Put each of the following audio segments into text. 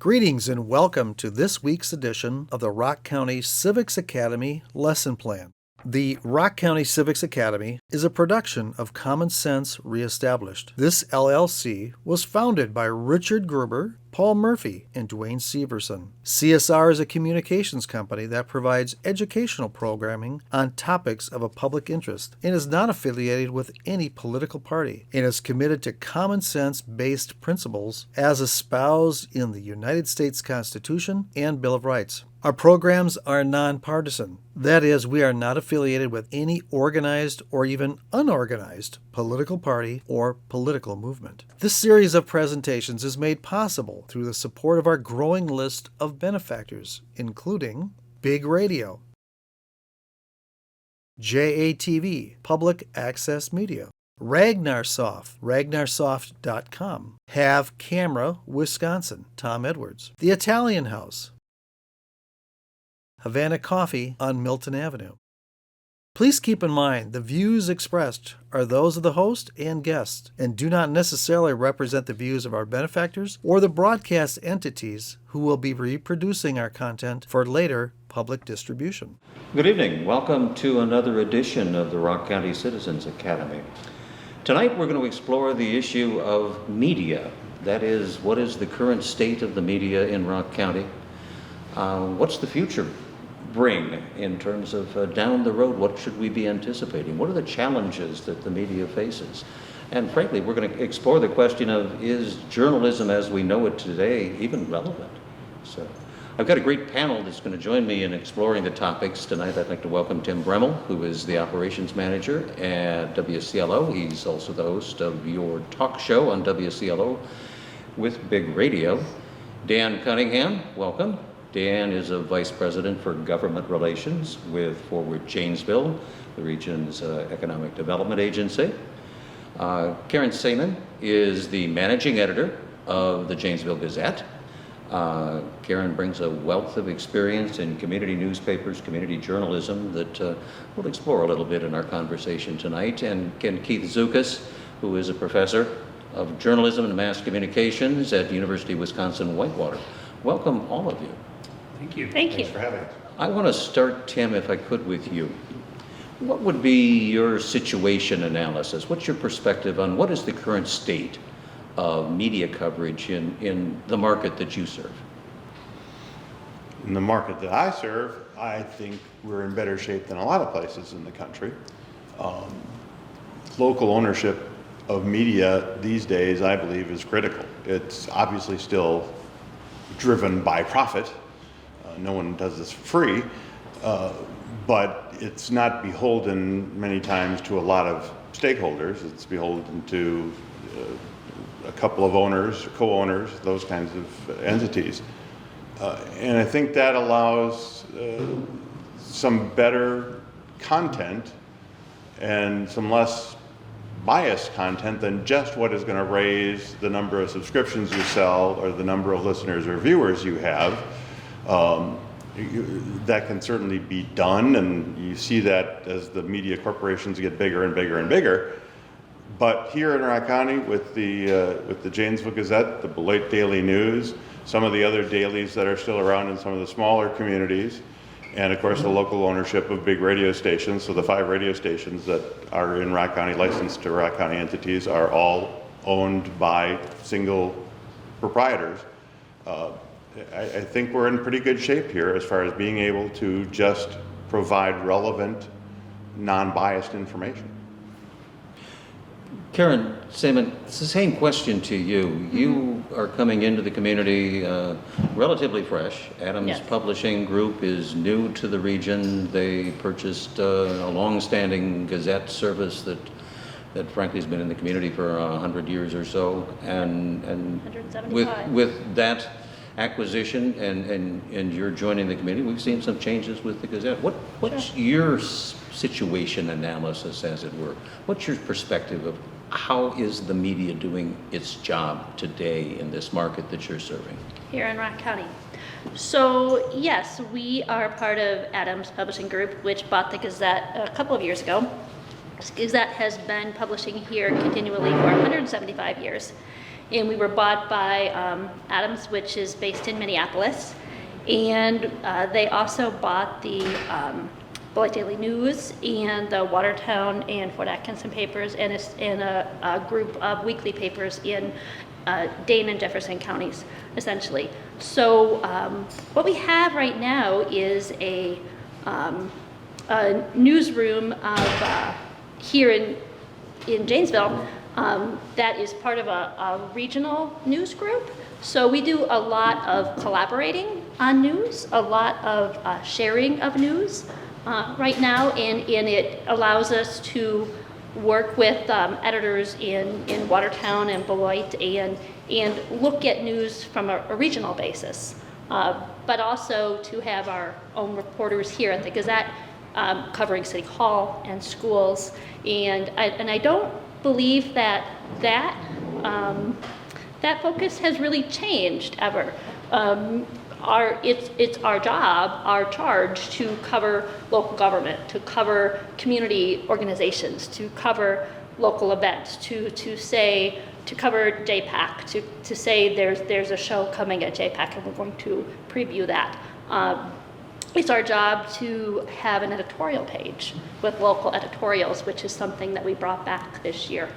Greetings and welcome to this week's edition of the Rock County Civics Academy Lesson Plan. The Rock County Civics Academy is a production of Common Sense Reestablished. This LLC was founded by Richard Gruber, Paul Murphy, and Dwayne Severson. CSR is a communications company that provides educational programming on topics of a public interest and is not affiliated with any political party and is committed to common sense-based principles as espoused in the United States Constitution and Bill of Rights. Our programs are nonpartisan. That is, we are not affiliated with any organized or even unorganized political party or political movement. This series of presentations is made possible through the support of our growing list of benefactors, including Big Radio, JATV, Public Access Media, Ragnarsoft, ragnarsoft.com, Have Camera, Wisconsin, Tom Edwards, The Italian House, Havana Coffee on Milton Avenue. Please keep in mind the views expressed are those of the host and guests and do not necessarily represent the views of our benefactors or the broadcast entities who will be reproducing our content for later public distribution. Good evening. Welcome to another edition of the Rock County Citizens Academy. Tonight we're going to explore the issue of media. That is, what is the current state of the media in Rock County? What's the future bring in terms of down the road? What should we be anticipating? What are the challenges that the media faces? And frankly, we're going to explore the question of, is journalism as we know it today even relevant? So I've got a great panel that's going to join me in exploring the topics tonight. I'd like to welcome Tim Bremmel, who is the operations manager at WCLO. He's also the host of your talk show on WCLO with Big Radio. Dan Cunningham, welcome. Dan is a vice president for government relations with Forward Janesville, the region's economic development agency. Karen Seaman is the managing editor of the Janesville Gazette. Karen brings a wealth of experience in community newspapers, community journalism that we'll explore a little bit in our conversation tonight. And Keith Zukas, who is a professor of journalism and mass communications at the University of Wisconsin-Whitewater. Welcome, all of you. Thank you. Thank you. Thanks for having us. I want to start, Tim, if I could, with you. What would be your situation analysis? What's your perspective on what is the current state of media coverage in the market that you serve? In the market that I serve, I think we're in better shape than a lot of places in the country. Local ownership of media these days, I believe, is critical. It's obviously still driven by profit. No one does this for free, but it's not beholden many times to a lot of stakeholders. It's beholden to a couple of owners, co-owners, those kinds of entities. And I think that allows some better content and some less biased content than just what is going to raise the number of subscriptions you sell or the number of listeners or viewers you have. That can certainly be done, and you see that as the media corporations get bigger and bigger and bigger. But here in Rock County, with the Janesville Gazette, the Beloit Daily News, some of the other dailies that are still around in some of the smaller communities, and of course the local ownership of big radio stations. So the 5 radio stations that are in Rock County, licensed to Rock County entities, are all owned by single proprietors. I think we're in pretty good shape here as far as being able to just provide relevant, non-biased information. Karen Seaman, it's the same question to you. Mm-hmm. You are coming into the community relatively fresh. Adams Yes. Publishing Group is new to the region. They purchased a long-standing Gazette service that frankly has been in the community for 100 years or so. And 175. with that acquisition and you're joining the community, we've seen some changes with the Gazette. What's Sure. your situation analysis, as it were? What's your perspective of how is the media doing its job today in this market that you're serving? Here in Rock County. So yes, we are part of Adams Publishing Group, which bought the Gazette a couple of years ago. Gazette has been publishing here continually for 175 years. and we were bought by Adams, which is based in Minneapolis. And they also bought the Beloit Daily News and the Watertown and Fort Atkinson papers, and a group of weekly papers in Dane and Jefferson counties, essentially. So what we have right now is a newsroom of here in Janesville that is part of a regional news group. So we do a lot of collaborating on news, a lot of sharing of news right now, and it allows us to work with editors in Watertown and Beloit and look at news from a regional basis, but also to have our own reporters here at the Gazette covering City Hall and schools. And I don't believe that focus has really changed ever. It's our job, our charge to cover local government, to cover community organizations, to cover local events, to cover JPAC, to say there's a show coming at JPAC and we're going to preview that. It's our job to have an editorial page with local editorials, which is something that we brought back this year.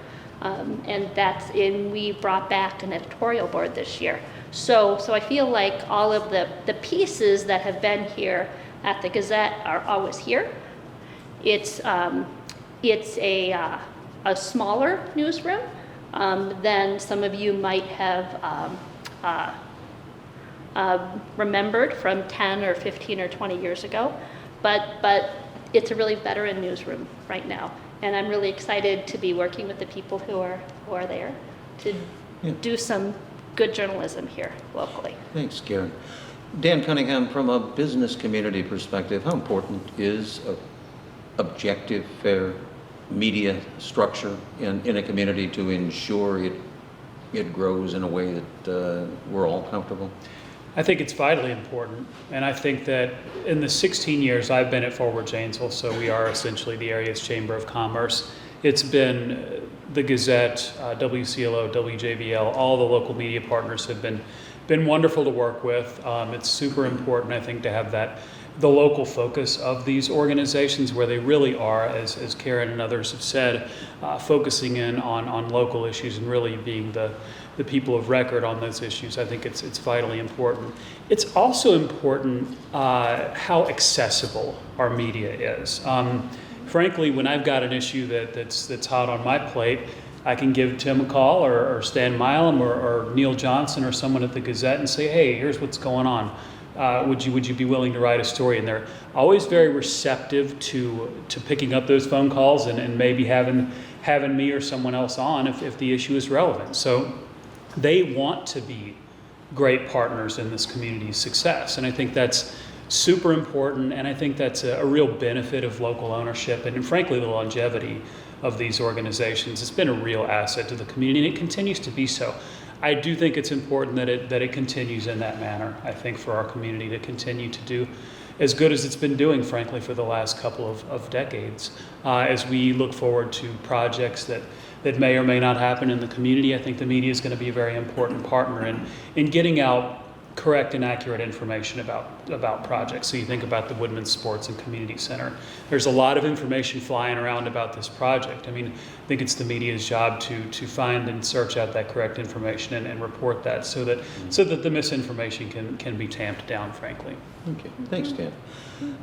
And we brought back an editorial board this year. So I feel like all of the pieces that have been here at the Gazette are always here. It's a smaller newsroom than some of you might have remembered from 10 or 15 or 20 years ago, but it's a really veteran newsroom right now. And I'm really excited to be working with the people who are there to do some good journalism here locally. Thanks, Karen. Dan Cunningham, from a business community perspective, how important is objective, fair media structure in a community to ensure it grows in a way that we're all comfortable? I think it's vitally important, and I think that in the 16 years I've been at Forward Janesville, so we are essentially the area's Chamber of Commerce, it's been the Gazette, WCLO, WJVL, all the local media partners have been wonderful to work with. It's super important, I think, to have the local focus of these organizations where they really are, as Karen and others have said, focusing in on local issues and really being the people of record on those issues. I think it's vitally important. It's also important how accessible our media is. Frankly, when I've got an issue that's hot on my plate, I can give Tim a call or Stan Milam or Neil Johnson or someone at the Gazette and say, hey, here's what's going on. Would you be willing to write a story? And they're always very receptive to picking up those phone calls and maybe having me or someone else on if the issue is relevant. So they want to be great partners in this community's success. And I think that's super important, and I think that's a real benefit of local ownership and frankly the longevity of these organizations. It's been a real asset to the community, and it continues to be so. I do think it's important that it continues in that manner. I think for our community to continue to do as good as it's been doing, frankly, for the last couple of decades. As we look forward to projects that may or may not happen in the community, I think the media is going to be a very important partner in getting out correct and accurate information about projects. So you think about the Woodman Sports and Community Center. There's a lot of information flying around about this project. I mean, I think it's the media's job to find and search out that correct information and report that so that the misinformation can be tamped down, frankly. Okay, thanks, Dan.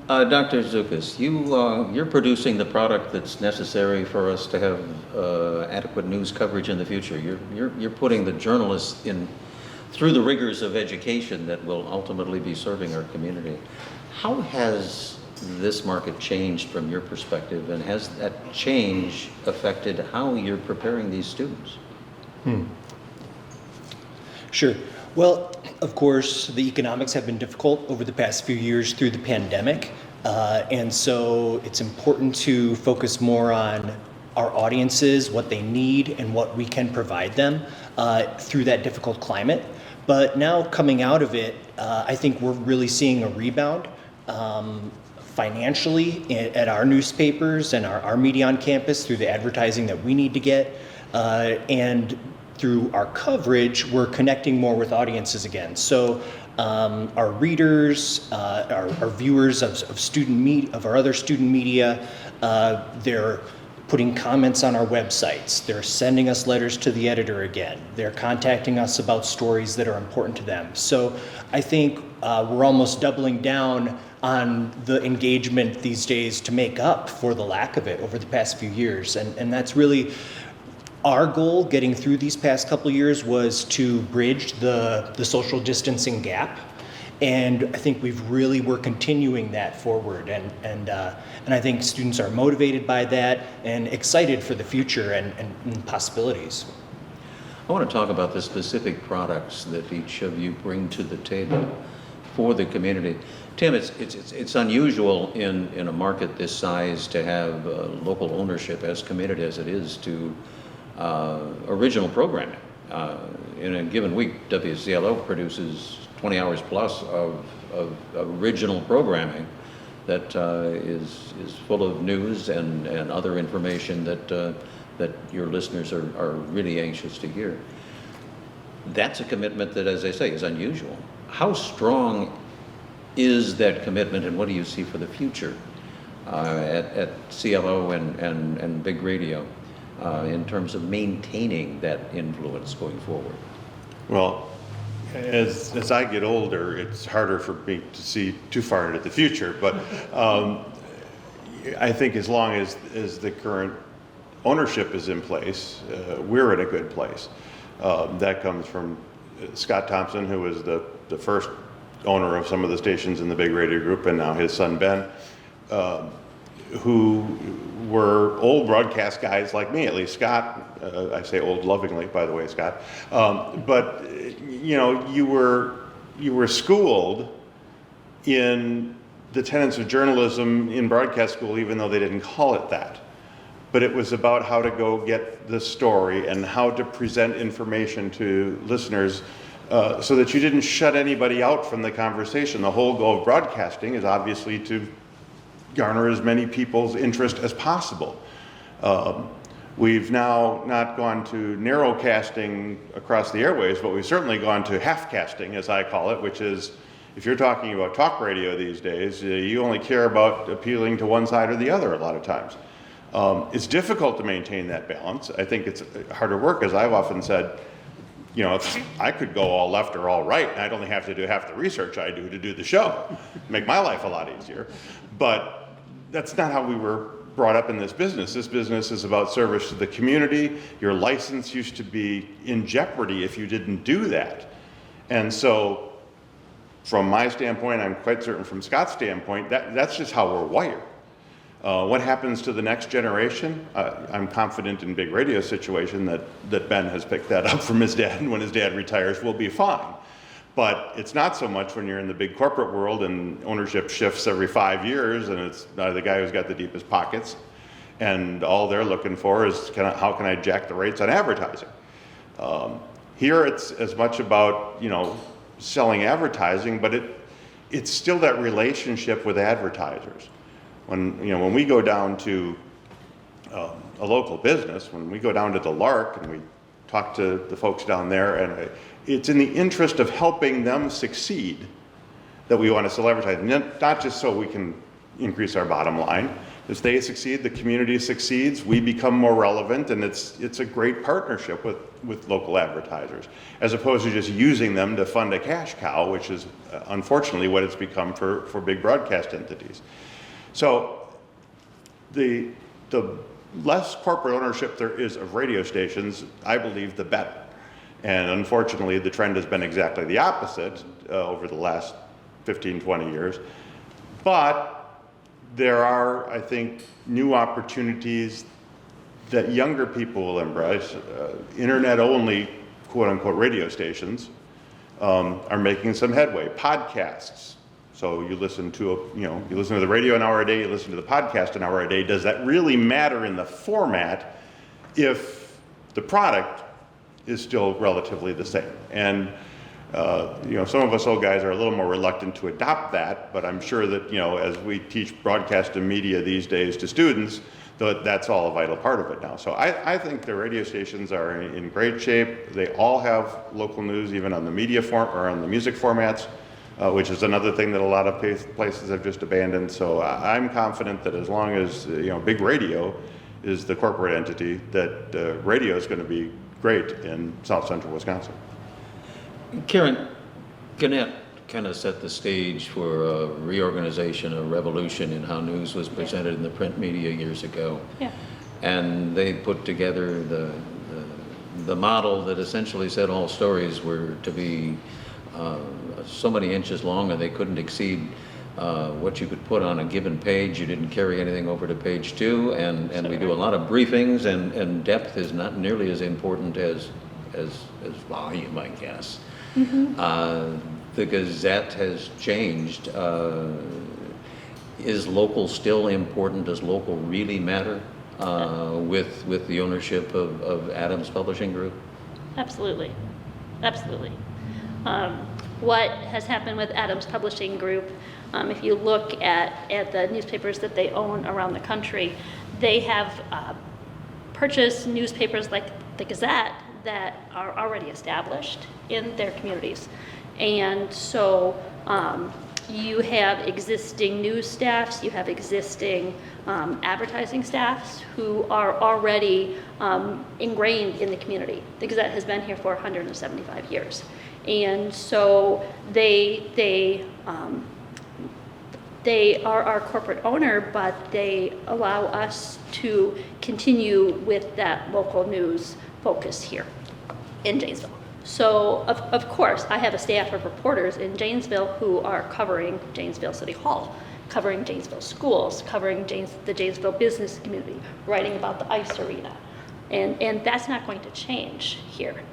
Dr. Zukas, you're producing the product that's necessary for us to have adequate news coverage in the future. You're putting the journalists through the rigors of education that will ultimately be serving our community. How has this market changed from your perspective, and has that change affected how you're preparing these students? Sure. Well, of course, the economics have been difficult over the past few years through the pandemic, and so it's important to focus more on our audiences, what they need, and what we can provide them through that difficult climate. But now coming out of it, I think we're really seeing a rebound financially at our newspapers and our media on campus through the advertising that we need to get, and through our coverage, we're connecting more with audiences again. So our readers, our viewers of our other student media, they're putting comments on our websites. They're sending us letters to the editor again. They're contacting us about stories that are important to them. So I think we're almost doubling down on the engagement these days to make up for the lack of it over the past few years. And that's really our goal getting through these past couple of years, was to bridge the social distancing gap. And I think we're continuing that forward, and I think students are motivated by that and excited for the future and possibilities. I want to talk about the specific products that each of you bring to the table for the community. Tim, it's unusual in a market this size to have local ownership as committed as it is to original programming. In a given week, WCLO produces 20 hours plus of original programming that is full of news and other information that your listeners are really anxious to hear. That's a commitment that, as I say, is unusual. How strong is that commitment, and what do you see for the future at CLO and Big Radio in terms of maintaining that influence going forward? Well, as I get older, it's harder for me to see too far into the future, but I think as long as the current ownership is in place, we're in a good place. That comes from Scott Thompson, who was the first owner of some of the stations in the Big Radio Group, and now his son Ben, who were old broadcast guys like me, at least Scott. I say old lovingly, by the way, Scott. But you know, you were schooled in the tenets of journalism in broadcast school, even though they didn't call it that. But it was about how to go get the story and how to present information to listeners so that you didn't shut anybody out from the conversation. The whole goal of broadcasting is obviously to garner as many people's interest as possible. We've now not gone to narrowcasting across the airways, but we've certainly gone to half-casting, as I call it, which is, if you're talking about talk radio these days, you only care about appealing to one side or the other a lot of times. It's difficult to maintain that balance. I think it's harder work, as I've often said. You know, I could go all left or all right, and I'd only have to do half the research I do to do the show. Make my life a lot easier. But that's not how we were brought up in this business. This business is about service to the community. Your license used to be in jeopardy if you didn't do that. And so, from my standpoint, I'm quite certain from Scott's standpoint, that's just how we're wired. What happens to the next generation? I'm confident in Big Radio's situation that Ben has picked that up from his dad, and when his dad retires, we'll be fine. But it's not so much when you're in the big corporate world and ownership shifts every 5 years, and it's the guy who's got the deepest pockets, and all they're looking for is how can I jack the rates on advertising? Here it's as much about, you know, selling advertising, but it's still that relationship with advertisers. When we go down to a local business, when we go down to the Lark and we talk to the folks down there, and it's in the interest of helping them succeed that we want to sell advertising, not just so we can increase our bottom line. As they succeed, the community succeeds, we become more relevant, and it's a great partnership with local advertisers, as opposed to just using them to fund a cash cow, which is unfortunately what it's become for big broadcast entities. So the less corporate ownership there is of radio stations, I believe, the better. And unfortunately, the trend has been exactly the opposite over the last 15, 20 years. But there are, I think, new opportunities that younger people will embrace. Internet-only, quote-unquote, radio stations are making some headway. Podcasts. So you listen to the radio an hour a day, you listen to the podcast an hour a day. Does that really matter in the format if the product is still relatively the same? And some of us old guys are a little more reluctant to adopt that, but I'm sure that, as we teach broadcast and media these days to students, that's all a vital part of it now. So I think the radio stations are in great shape. They all have local news, even on the media form or on the music formats, which is another thing that a lot of places have just abandoned. So I'm confident that as long as big radio is the corporate entity, that radio is going to be great in South Central Wisconsin. Karen, Gannett kind of set the stage for a reorganization, a revolution in how news was presented in the print media years ago. Yeah. And they put together the model that essentially said all stories were to be so many inches long and they couldn't exceed what you could put on a given page. You didn't carry anything over to page 2, and we do a lot of briefings, and depth is not nearly as important as volume, I guess. The Gazette has changed. Is local still important? Does local really matter with the ownership of Adams Publishing Group? Absolutely. Absolutely. What has happened with Adams Publishing Group, if you look at the newspapers that they own around the country, they have purchased newspapers like the Gazette that are already established in their communities. And so you have existing news staffs, you have existing advertising staffs who are already ingrained in the community. The Gazette has been here for 175 years. And so they are our corporate owner, but they allow us to continue with that local news focus here in Janesville. So, of course, I have a staff of reporters in Janesville who are covering Janesville City Hall, covering Janesville schools, covering the Janesville business community, writing about the ice arena. And that's not going to change here.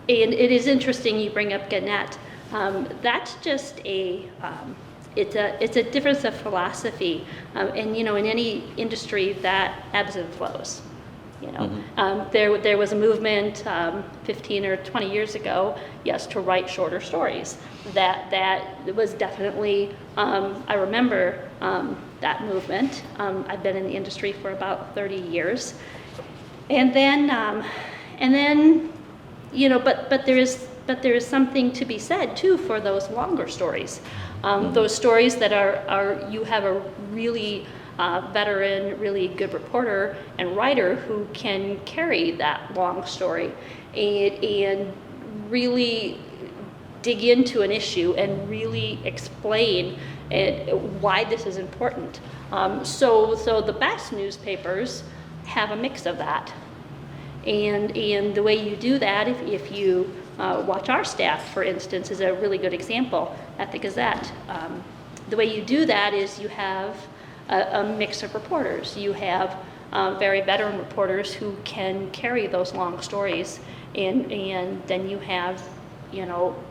And it is interesting you bring up Gannett. That's just it's a difference of philosophy. And, in any industry that ebbs and flows. There was a movement 15 or 20 years ago, yes, to write shorter stories. That was definitely, I remember that movement. I've been in the industry for about 30 years. And then, but there is something to be said too for those longer stories. Those stories that are you have a really veteran, really good reporter and writer who can carry that long story and really dig into an issue and really explain why this is important. So the best newspapers have a mix of that. And the way you do that, if you watch our staff, for instance, is a really good example at the Gazette. The way you do that is you have a mix of reporters. You have very veteran reporters who can carry those long stories, and then you have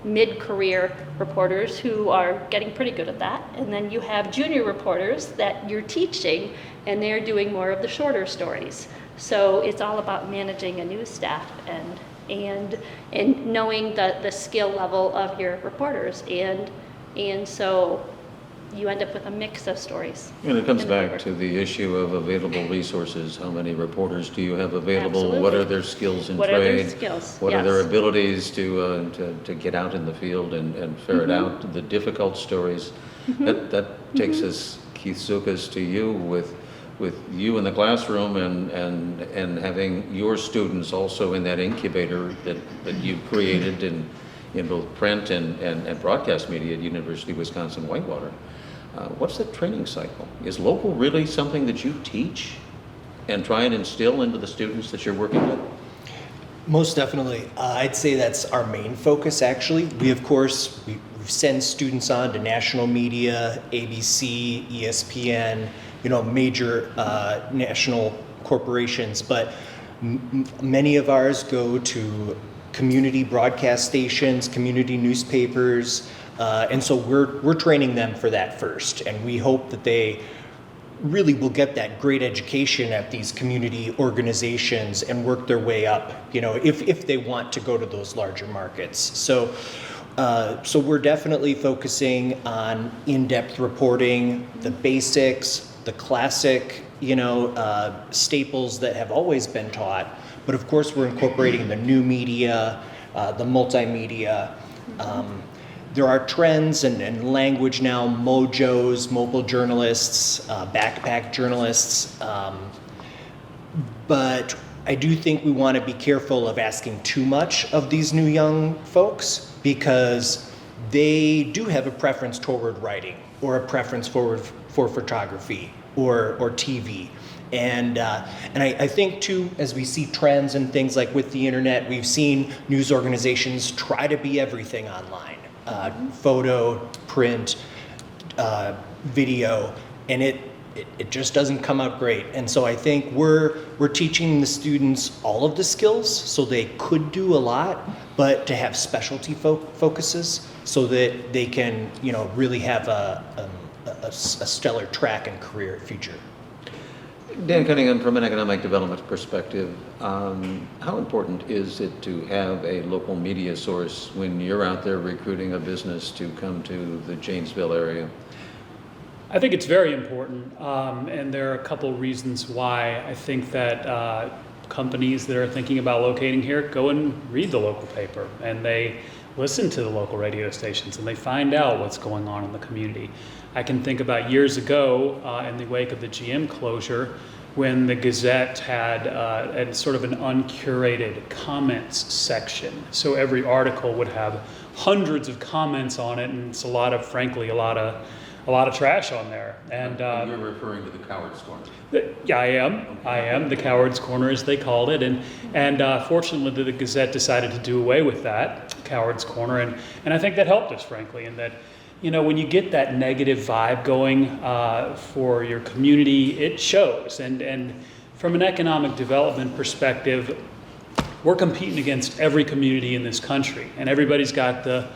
mid-career reporters who are getting pretty good at that, and then you have junior reporters that you're teaching, and they're doing more of the shorter stories. So it's all about managing a news staff and knowing the skill level of your reporters, and so you end up with a mix of stories. And it comes back to the issue of available resources. How many reporters do you have available? Absolutely. What are their skills in What trade? are their skills? What are Yes. their abilities to get out in the field and ferret out the difficult stories? That takes us, Keith Zukas, to you with you in the classroom and having your students also in that incubator that you've created in both print and broadcast media at University of Wisconsin-Whitewater. What's the training cycle? Is local really something that you teach and try and instill into the students that you're working with? Most definitely. I'd say that's our main focus, actually. We send students on to national media, ABC, ESPN, major national corporations, but many of ours go to community broadcast stations, community newspapers, and so we're training them for that first, and we hope that they really will get that great education at these community organizations and work their way up, if they want to go to those larger markets. So we're definitely focusing on in-depth reporting, the basics, the classic, staples that have always been taught, but of course we're incorporating the new media, the multimedia. There are trends and language now, mojos, mobile journalists, backpack journalists, but I do think we want to be careful of asking too much of these new young folks, because they do have a preference toward writing or a preference for photography or TV. And I think too, as we see trends and things like with the internet, we've seen news organizations try to be everything online, photo, print, video, and it just doesn't come out great. And so I think we're teaching the students all of the skills so they could do a lot, but to have specialty focuses so that they can, really have a stellar track and career future. Dan Cunningham, from an economic development perspective, how important is it to have a local media source when you're out there recruiting a business to come to the Janesville area? I think it's very important, and there are a couple reasons why. I think that companies that are thinking about locating here go and read the local paper, and they listen to the local radio stations, and they find out what's going on in the community. I can think about years ago in the wake of the GM closure, when the Gazette had sort of an uncurated comments section. So every article would have hundreds of comments on it, and it's frankly, a lot of trash on there. And you're referring to the Coward's Corner. Yeah, I am the Coward's Corner, as they called it, and fortunately the Gazette decided to do away with that Coward's Corner, and I think that helped us, frankly, in that, when you get that negative vibe going for your community, it shows. And from an economic development perspective, we're competing against every community in this country, and everybody's got the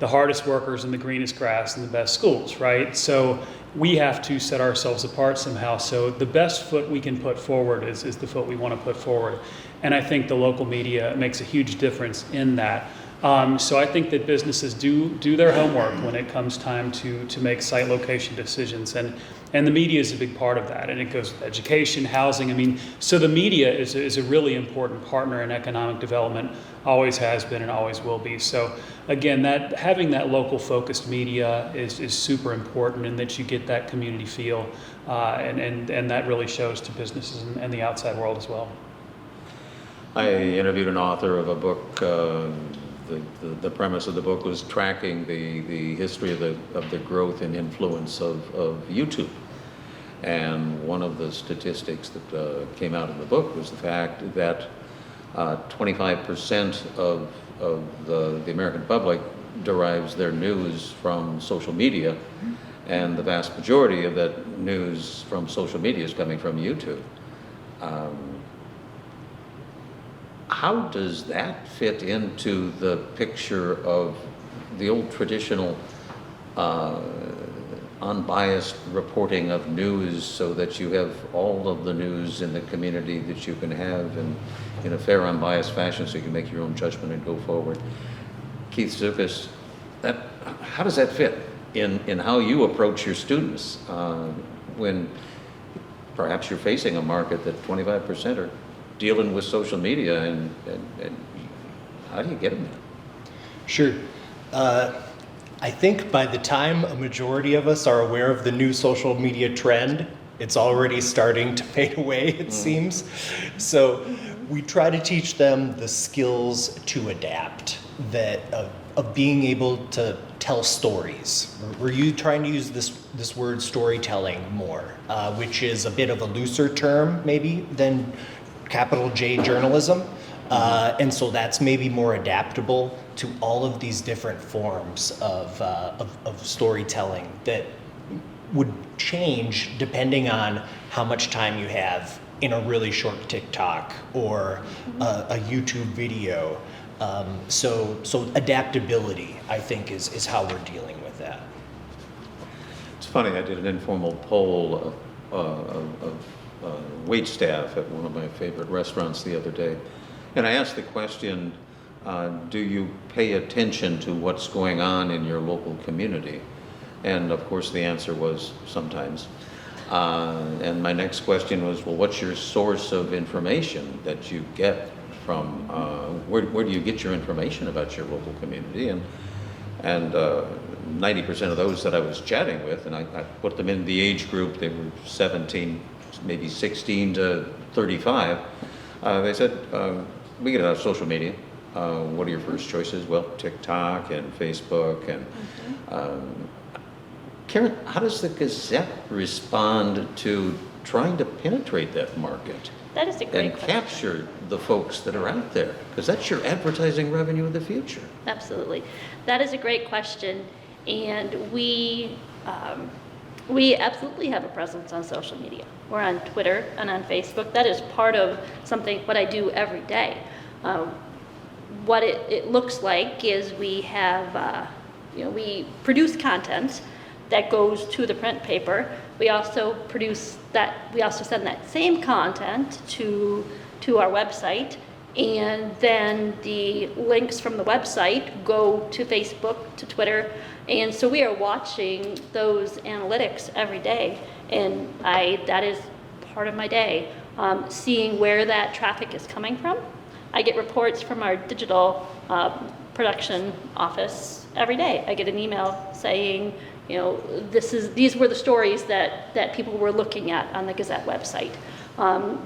hardest workers and the greenest grass and the best schools, right? So we have to set ourselves apart somehow. So the best foot we can put forward is the foot we want to put forward. And I think the local media makes a huge difference in that. So I think that businesses do their homework when it comes time to make site location decisions. And the media is a big part of that. And it goes with education, housing. So the media is a really important partner in economic development, always has been and always will be. So again, having that local focused media is super important, in that you get that community feel, and that really shows to businesses and the outside world as well. I interviewed an author of a book. The premise of the book was tracking the history of the growth and influence of YouTube. And one of the statistics that came out in the book was the fact that 25% of the American public derives their news from social media, and the vast majority of that news from social media is coming from YouTube. How does that fit into the picture of the old traditional unbiased reporting of news, so that you have all of the news in the community that you can have in a fair, unbiased fashion, so you can make your own judgment and go forward? Keith Zukas, how does that fit in how you approach your students when perhaps you're facing a market that 25% are dealing with social media, and how do you get them there? Sure. I think by the time a majority of us are aware of the new social media trend, it's already starting to fade away, it seems. So we try to teach them the skills to adapt, of being able to tell stories. We're trying to use this word storytelling more, which is a bit of a looser term maybe than capital J journalism. And so that's maybe more adaptable to all of these different forms of storytelling that would change depending on how much time you have in a really short TikTok or a YouTube video. So adaptability, I think, is how we're dealing with that. It's funny, I did an informal poll of wait staff at one of my favorite restaurants the other day. And I asked the question, do you pay attention to what's going on in your local community? And of course the answer was sometimes. And my next question was, well, what's your source of information that you get from, where do you get your information about your local community? And 90% of those that I was chatting with, and I put them in the age group, they were 17, maybe 16 to 35, they said, we get it out of social media. What are your first choices? Well, TikTok and Facebook. And Karen, how does the Gazette respond to trying to penetrate that market? That is a great and question. capture the folks that are out there? Because that's your advertising revenue of the future. Absolutely. That is a great question. And we absolutely have a presence on social media. We're on Twitter and on Facebook. That is part of what I do every day. What it looks like is we have, we produce content that goes to the print paper. We also send that same content to our website, and then the links from the website go to Facebook, to Twitter, and so we are watching those analytics every day, and that is part of my day, seeing where that traffic is coming from. I get reports from our digital production office every day. I get an email saying, these were the stories that people were looking at on the Gazette website.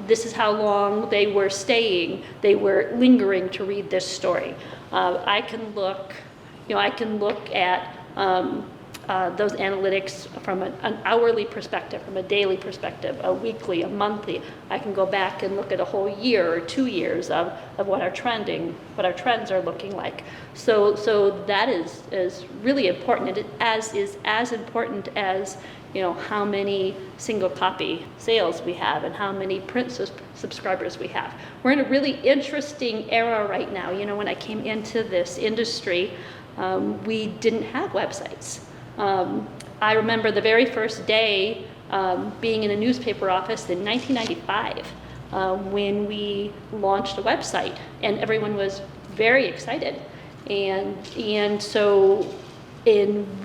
This is how long they were staying. They were lingering to read this story. I can look at those analytics from an hourly perspective, from a daily perspective, a weekly, a monthly. I can go back and look at a whole year or 2 years of what our trends are looking like. So that is really important. It is as important as how many single copy sales we have and how many print subscribers we have. We're in a really interesting era right now. When I came into this industry, we didn't have websites. I remember the very first day being in a newspaper office in 1995 when we launched a website, and everyone was very excited. And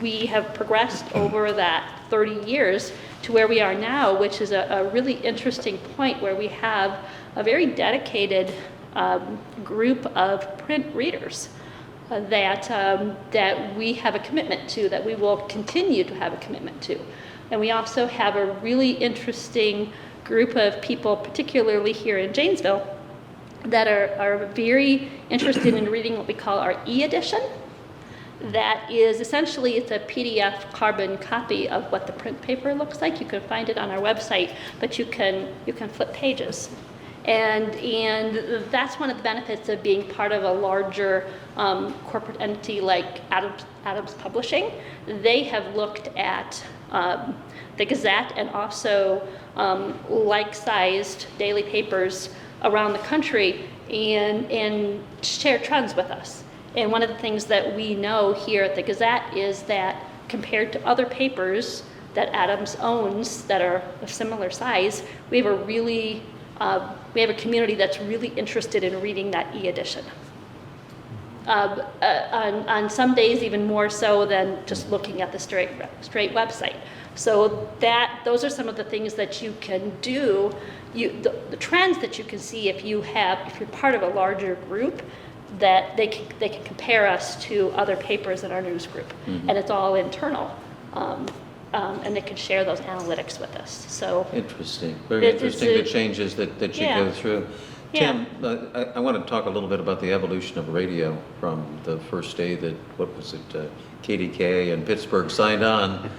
we have progressed over that 30 years to where we are now, which is a really interesting point where we have a very dedicated group of print readers that we have a commitment to, that we will continue to have a commitment to. And we also have a really interesting group of people, particularly here in Janesville, that are very interested in reading what we call our e-edition. That is essentially, it's a PDF carbon copy of what the print paper looks like. You can find it on our website, but you can flip pages. And that's one of the benefits of being part of a larger corporate entity like Adams Publishing. They have looked at the Gazette and also like-sized daily papers around the country and share trends with us. And one of the things that we know here at the Gazette is that compared to other papers that Adams owns that are of similar size, we have a community that's really interested in reading that e-edition. On some days, even more so than just looking at the straight website. So those are some of the things that you can do. The trends that you can see if you're part of a larger group, that they can compare us to other papers in our news group, and it's all internal. And they can share those analytics with us. So interesting, very interesting. The changes that you go through. Tim, I want to talk a little bit about the evolution of radio from the first day that KDK and Pittsburgh signed on.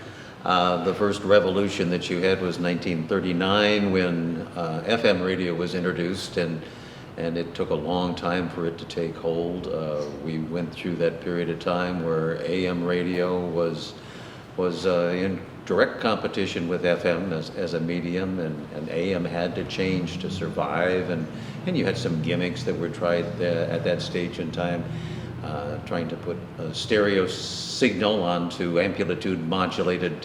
The first revolution that you had was 1939 when FM radio was introduced, and it took a long time for it to take hold. We went through that period of time where AM radio was in direct competition with FM as a medium, and AM had to change to survive, and you had some gimmicks that were tried at that stage in time, trying to put a stereo signal onto amplitude modulated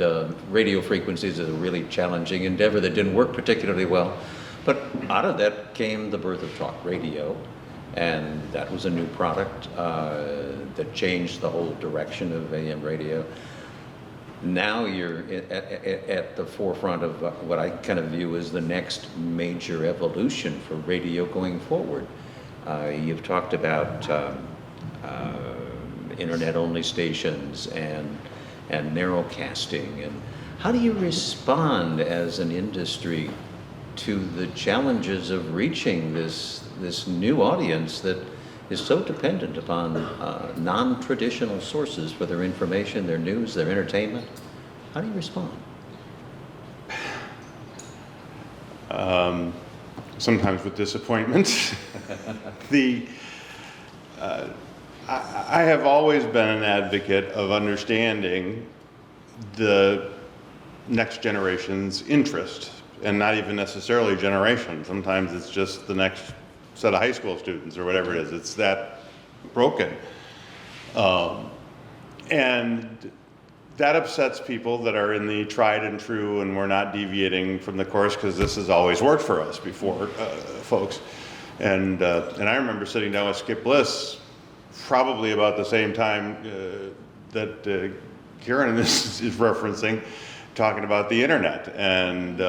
radio frequencies is a really challenging endeavor that didn't work particularly well. But out of that came the birth of talk radio, and that was a new product that changed the whole direction of AM radio. Now you're at the forefront of what I kind of view as the next major evolution for radio going forward. You've talked about internet-only stations and narrowcasting. And how do you respond as an industry to the challenges of reaching this new audience that is so dependent upon non-traditional sources for their information, their news, their entertainment? How do you respond? Sometimes with disappointment. I have always been an advocate of understanding the next generation's interest, and not even necessarily generation. Sometimes it's just the next set of high school students or whatever it is. It's that broken. And that upsets people that are in the tried and true, and we're not deviating from the course because this has always worked for us before, folks. And I remember sitting down with Skip Bliss probably about the same time that Karen is referencing, talking about the internet. And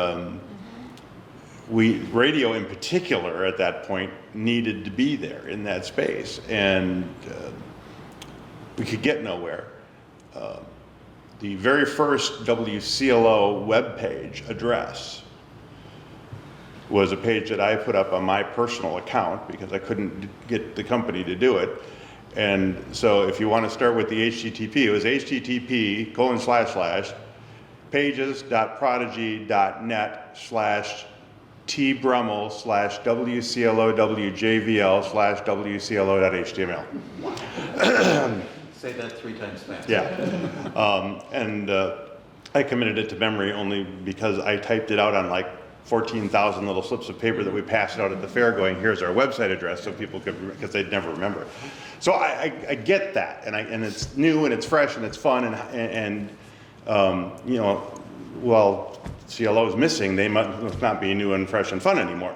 radio in particular at that point needed to be there in that space. And we could get nowhere. The very first WCLO webpage address was a page that I put up on my personal account because I couldn't get the company to do it. And so if you want to start with the HTTP, it was http://pages.prodigy.net/tbrummel/WCLO.html. Say that 3 times fast. Yeah. I committed it to memory only because I typed it out on like 14,000 little slips of paper that we passed out at the fair going, here's our website address, so people could, because they'd never remember. So I get that, and it's new and it's fresh and it's fun, and you know, while CLO is missing, they must not be new and fresh and fun anymore.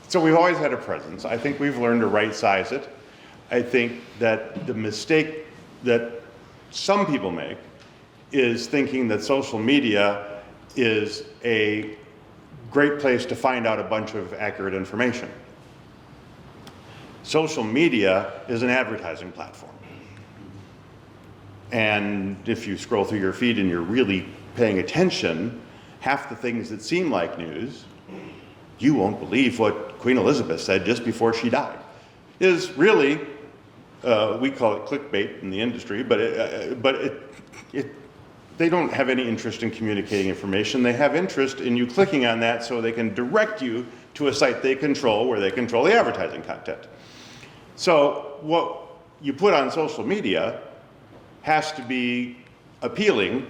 So we've always had a presence. I think we've learned to right size it. I think that the mistake that some people make is thinking that social media is a great place to find out a bunch of accurate information. Social media is an advertising platform. And if you scroll through your feed and you're really paying attention, half the things that seem like news, you won't believe what Queen Elizabeth said just before she died, is really, we call it clickbait in the industry, but they don't have any interest in communicating information. They have interest in you clicking on that so they can direct you to a site they control where they control the advertising content. So what you put on social media has to be appealing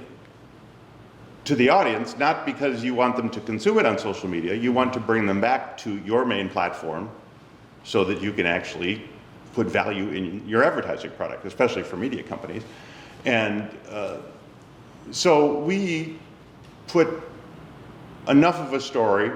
to the audience, not because you want them to consume it on social media. You want to bring them back to your main platform so that you can actually put value in your advertising product, especially for media companies. And so we put enough of a story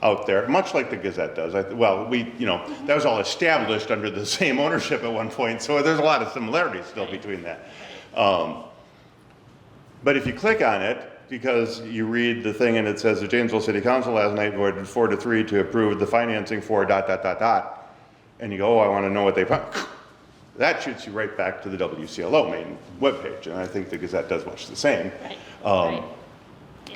out there, much like the Gazette does. That was all established under the same ownership at one point, so there's a lot of similarities still between that. But if you click on it, because you read the thing and it says the Janesville City Council last night voted 4-3 to approve the financing for ... and you go, oh, I want to know what they found. That shoots you right back to the WCLO main webpage, and I think the Gazette does much the same. Right.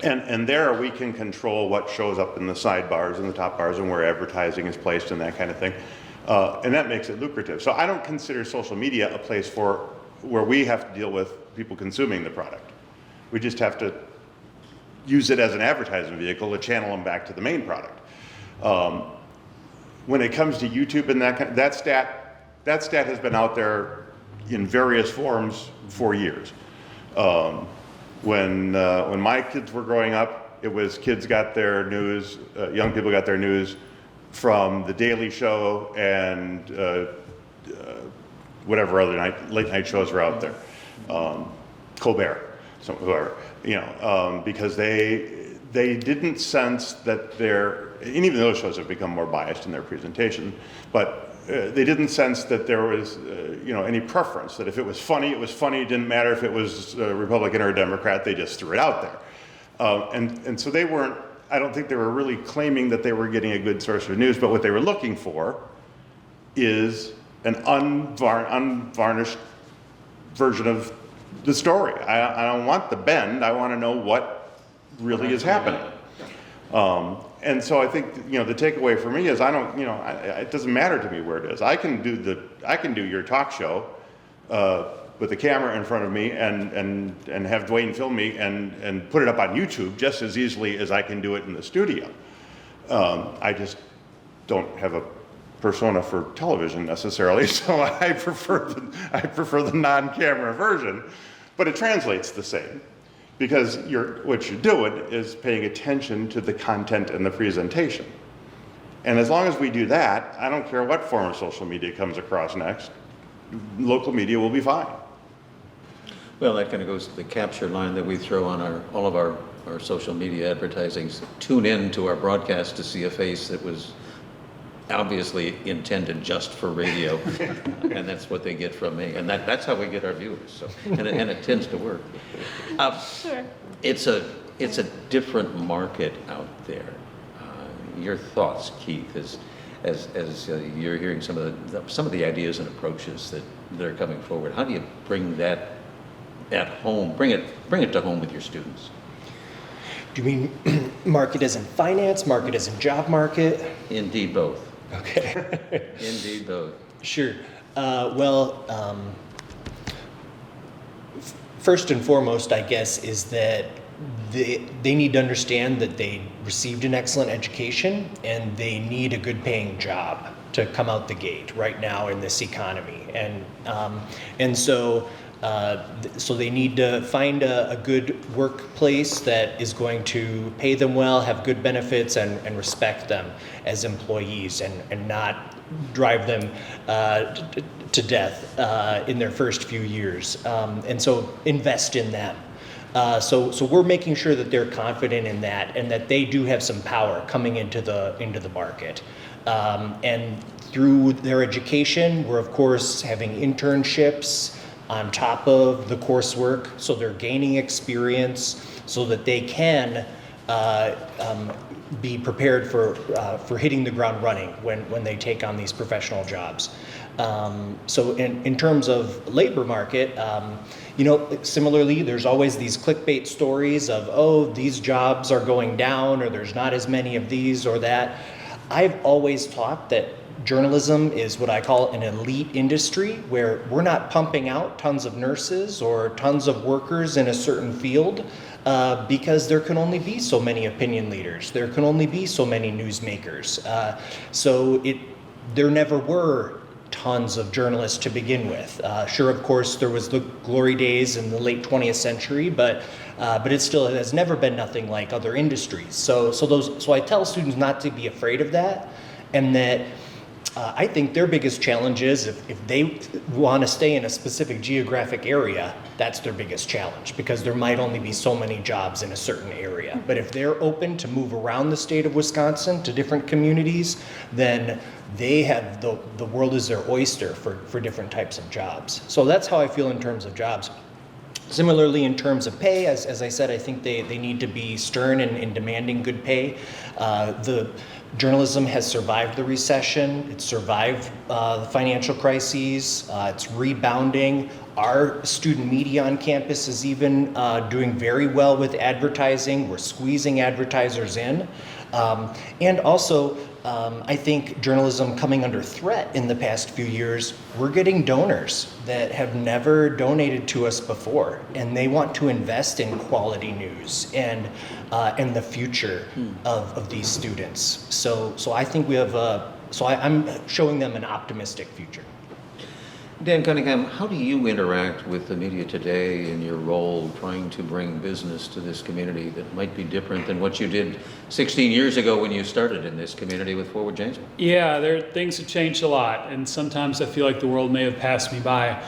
And there we can control what shows up in the sidebars and the top bars and where advertising is placed and that kind of thing. And that makes it lucrative. So I don't consider social media a place where we have to deal with people consuming the product. We just have to use it as an advertising vehicle to channel them back to the main product. When it comes to YouTube and that stat has been out there in various forms for years. When my kids were growing up, it was kids got their news, young people got their news from The Daily Show and whatever other late night shows were out there, Colbert, whoever, because they didn't sense that and even those shows have become more biased in their presentation, but they didn't sense that there was, any preference. That if it was funny, it was funny. It didn't matter if it was Republican or Democrat. They just threw it out there. And so they weren't. I don't think they were really claiming that they were getting a good source of news. But what they were looking for is an unvarnished version of the story. I don't want the bend. I want to know what really is happening. And so I think the takeaway for me is it doesn't matter to me where it is. I can do your talk show with the camera in front of me and have Dwayne film me and put it up on YouTube just as easily as I can do it in the studio. I just don't have a persona for television necessarily, so I prefer the non-camera version, but it translates the same. Because what you're doing is paying attention to the content and the presentation. And as long as we do that, I don't care what form of social media comes across next, local media will be fine. Well, that kind of goes to the capture line that we throw on all of our social media advertising. Tune in to our broadcast to see a face that was obviously intended just for radio, and that's what they get from me, and that's how we get our viewers. So, and it tends to work. Sure. It's a different market out there. Your thoughts, Keith, as you're hearing some of the ideas and approaches that are coming forward. How do you bring that at home? Bring it to home with your students. Do you mean market as in finance, market as in job market? Indeed, both. Okay. Indeed, both. Sure. First and foremost, I guess, is that they need to understand that they received an excellent education and they need a good paying job to come out the gate right now in this economy. And so they need to find a good workplace that is going to pay them well, have good benefits, and respect them as employees, and not drive them to death in their first few years. And so invest in them. So we're making sure that they're confident in that, and that they do have some power coming into the market. And through their education, we're of course having internships on top of the coursework, so they're gaining experience so that they can be prepared for hitting the ground running when they take on these professional jobs. So in terms of labor market, similarly, there's always these clickbait stories of, oh, these jobs are going down, or there's not as many of these or that. I've always taught that journalism is what I call an elite industry, where we're not pumping out tons of nurses or tons of workers in a certain field because there can only be so many opinion leaders. There can only be so many newsmakers. There never were tons of journalists to begin with. Sure, of course, there was the glory days in the late 20th century, but it still has never been nothing like other industries. So I tell students not to be afraid of that, and that I think their biggest challenge is if they want to stay in a specific geographic area, that's their biggest challenge, because there might only be so many jobs in a certain area. But if they're open to move around the state of Wisconsin to different communities, then they have the world is their oyster for different types of jobs. So that's how I feel in terms of jobs. Similarly, in terms of pay, as I said, I think they need to be stern in demanding good pay. The journalism has survived the recession. It's survived the financial crises. It's rebounding. Our student media on campus is even doing very well with advertising. We're squeezing advertisers in. And also, I think journalism coming under threat in the past few years, we're getting donors that have never donated to us before, and they want to invest in quality news and the future of these students. So I think I'm showing them an optimistic future. Dan Cunningham, how do you interact with the media today in your role trying to bring business to this community that might be different than what you did 16 years ago when you started in this community with Forward Janesville? Yeah, things have changed a lot, and sometimes I feel like the world may have passed me by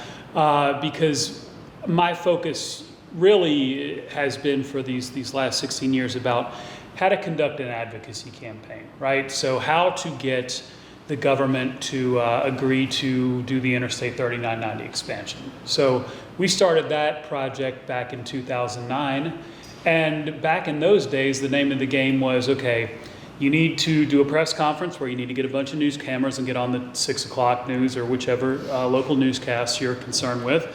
because my focus really has been for these last 16 years about how to conduct an advocacy campaign, right? So how to get the government to agree to do the Interstate 3990 expansion. So we started that project back in 2009. And back in those days, the name of the game was, okay, you need to do a press conference where you need to get a bunch of news cameras and get on the 6 o'clock news or whichever local newscasts you're concerned with.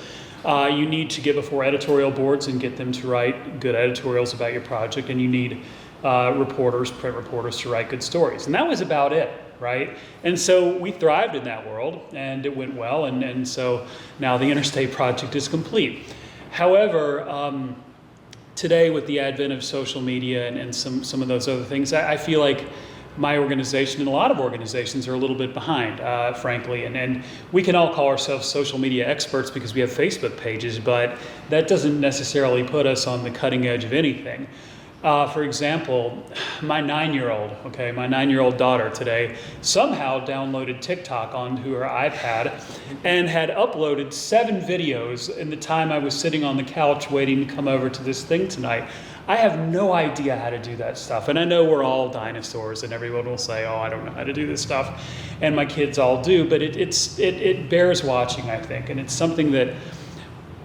You need to get before editorial boards and get them to write good editorials about your project, and you need reporters, print reporters, to write good stories. And that was about it, right? And so we thrived in that world, and it went well, and so now the Interstate project is complete. However, today, with the advent of social media and some of those other things, I feel like my organization and a lot of organizations are a little bit behind, frankly. And we can all call ourselves social media experts because we have Facebook pages, but that doesn't necessarily put us on the cutting edge of anything. For example, my 9-year-old daughter today somehow downloaded TikTok onto her iPad and had uploaded 7 videos in the time I was sitting on the couch waiting to come over to this thing tonight. I have no idea how to do that stuff. And I know we're all dinosaurs and everyone will say, oh, I don't know how to do this stuff. And my kids all do, but it bears watching, I think. And it's something that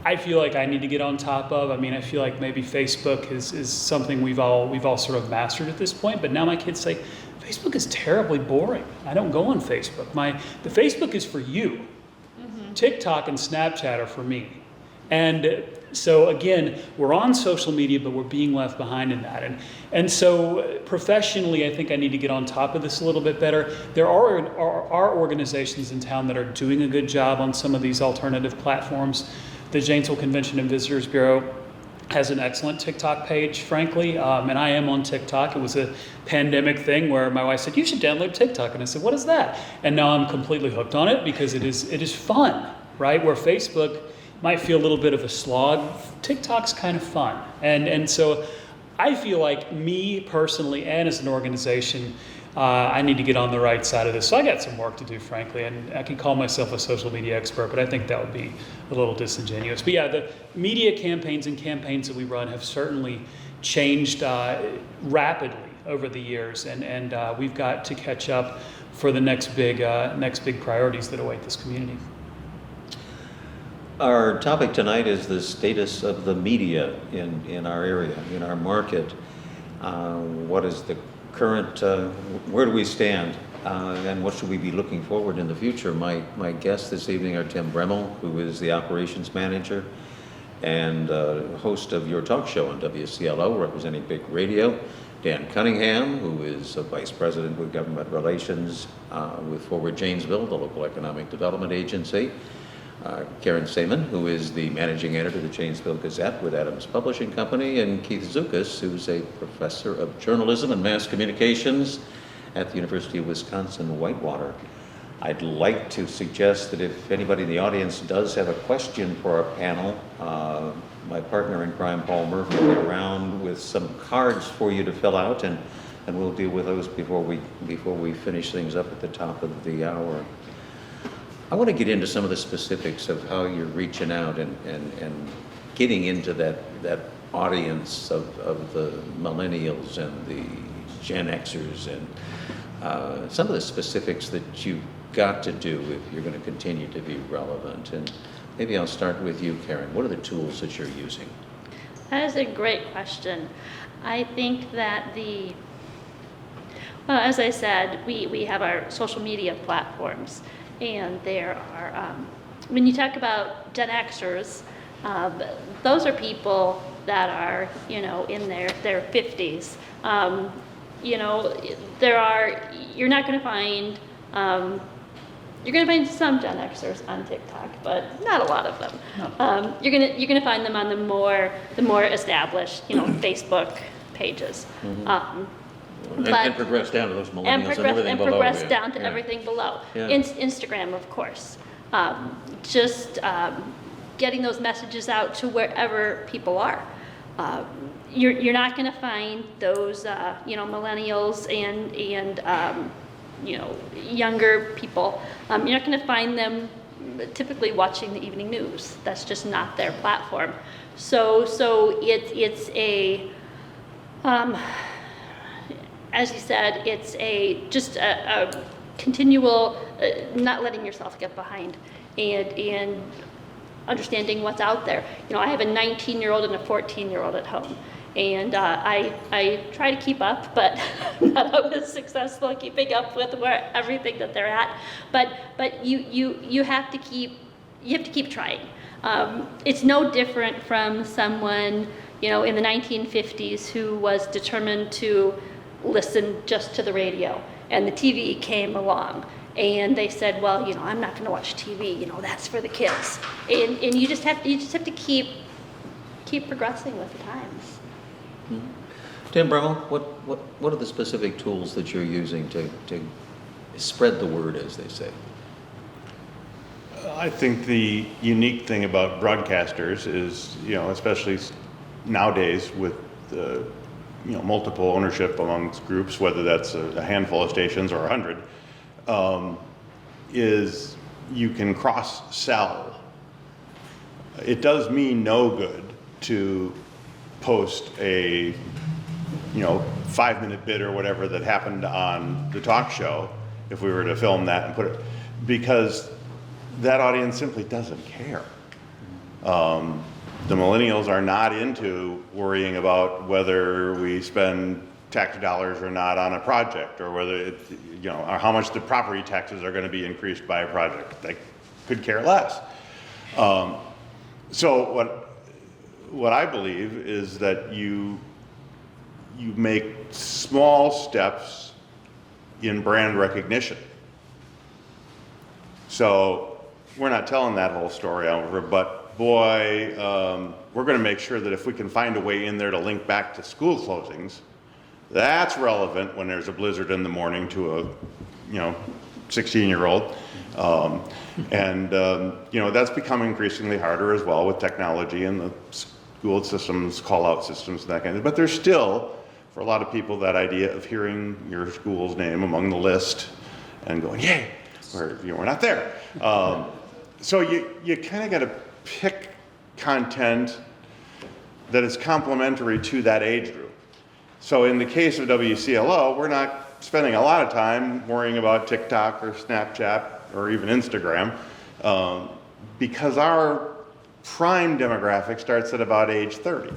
I feel like I need to get on top of. I mean, I feel like maybe Facebook is something we've all sort of mastered at this point, but now my kids say, Facebook is terribly boring. I don't go on Facebook. The Facebook is for you. Mm-hmm. TikTok and Snapchat are for me. And so again, we're on social media, but we're being left behind in that. And so professionally, I think I need to get on top of this a little bit better. There are organizations in town that are doing a good job on some of these alternative platforms. The Janesville Convention and Visitors Bureau has an excellent TikTok page, frankly, and I am on TikTok. It was a pandemic thing where my wife said, you should download TikTok, and I said, what is that? And now I'm completely hooked on it because it is fun, right? Where Facebook might feel a little bit of a slog, TikTok's kind of fun. And so I feel like me personally and as an organization, I need to get on the right side of this. So I got some work to do, frankly, and I can call myself a social media expert, but I think that would be a little disingenuous. But yeah, the media campaigns that we run have certainly changed rapidly over the years, and we've got to catch up for the next big priorities that await this community. Our topic tonight is the status of the media in our area, in our market. What is the current, where do we stand, and what should we be looking forward in the future? My guests this evening are Tim Bremmel, who is the operations manager and host of your talk show on WCLO, representing Big Radio. Dan Cunningham, who is a vice president with government relations with Forward Janesville, the local economic development agency. Karen Seaman, who is the managing editor of the Janesville Gazette with Adams Publishing Company, and Keith Zukas, who's a professor of journalism and mass communications at the University of Wisconsin-Whitewater. I'd like to suggest that if anybody in the audience does have a question for our panel, my partner in crime, Paul Murphy, will be around with some cards for you to fill out, and we'll deal with those before we finish things up at the top of the hour. I want to get into some of the specifics of how you're reaching out and getting into that audience of the millennials and the Gen Xers and some of the specifics that you've got to do if you're going to continue to be relevant. And maybe I'll start with you, Karen. What are the tools that you're using? That is a great question. I think that well, as I said, we have our social media platforms. And there are, when you talk about Gen Xers, those are people that are, in their 50s. You're not going to find, you're going to find some Gen Xers on TikTok, but not a lot of them. No. You're going to find them on the more established, Facebook pages. Mm-hmm. And progress down to those millennials and everything below. And progress down to everything below. Yeah. Instagram, of course. Just getting those messages out to wherever people are. You're not going to find those, millennials and younger people. You're not going to find them typically watching the evening news. That's just not their platform. So it's a. As you said, it's just a continual, not letting yourself get behind, and understanding what's out there. You know, I have a 19-year-old and a 14-year-old at home, and I try to keep up, but not always successful keeping up with everything that they're at. But you have to keep trying. It's no different from someone, you know, in the 1950s who was determined to listen just to the radio, and the TV came along. And they said, well, you know, I'm not going to watch TV. You know, that's for the kids. And you just have to keep progressing with the times. Mm-hmm. Tim Brummel, what are the specific tools that you're using to spread the word, as they say? I think the unique thing about broadcasters is, you know, especially nowadays with you know, multiple ownership amongst groups, whether that's a handful of stations or 100. Is you can cross-sell. It does me no good to post a, you know, 5-minute bit or whatever that happened on the talk show, if we were to film that and put it, because that audience simply doesn't care. The millennials are not into worrying about whether we spend tax dollars or not on a project, or whether it, you know, or how much the property taxes are going to be increased by a project. They could care less. So what I believe is that you make small steps in brand recognition. So we're not telling that whole story over, but boy, we're going to make sure that if we can find a way in there to link back to school closings, that's relevant when there's a blizzard in the morning to a, you know, 16-year-old. You know, that's becoming increasingly harder as well with technology and the school systems, call-out systems, and that kind of thing. But there's still, for a lot of people, that idea of hearing your school's name among the list and going, yay, or, you know, we're not there. So you kind of got to pick content that is complementary to that age group. So in the case of WCLO, we're not spending a lot of time worrying about TikTok or Snapchat or even Instagram, because our prime demographic starts at about age 30,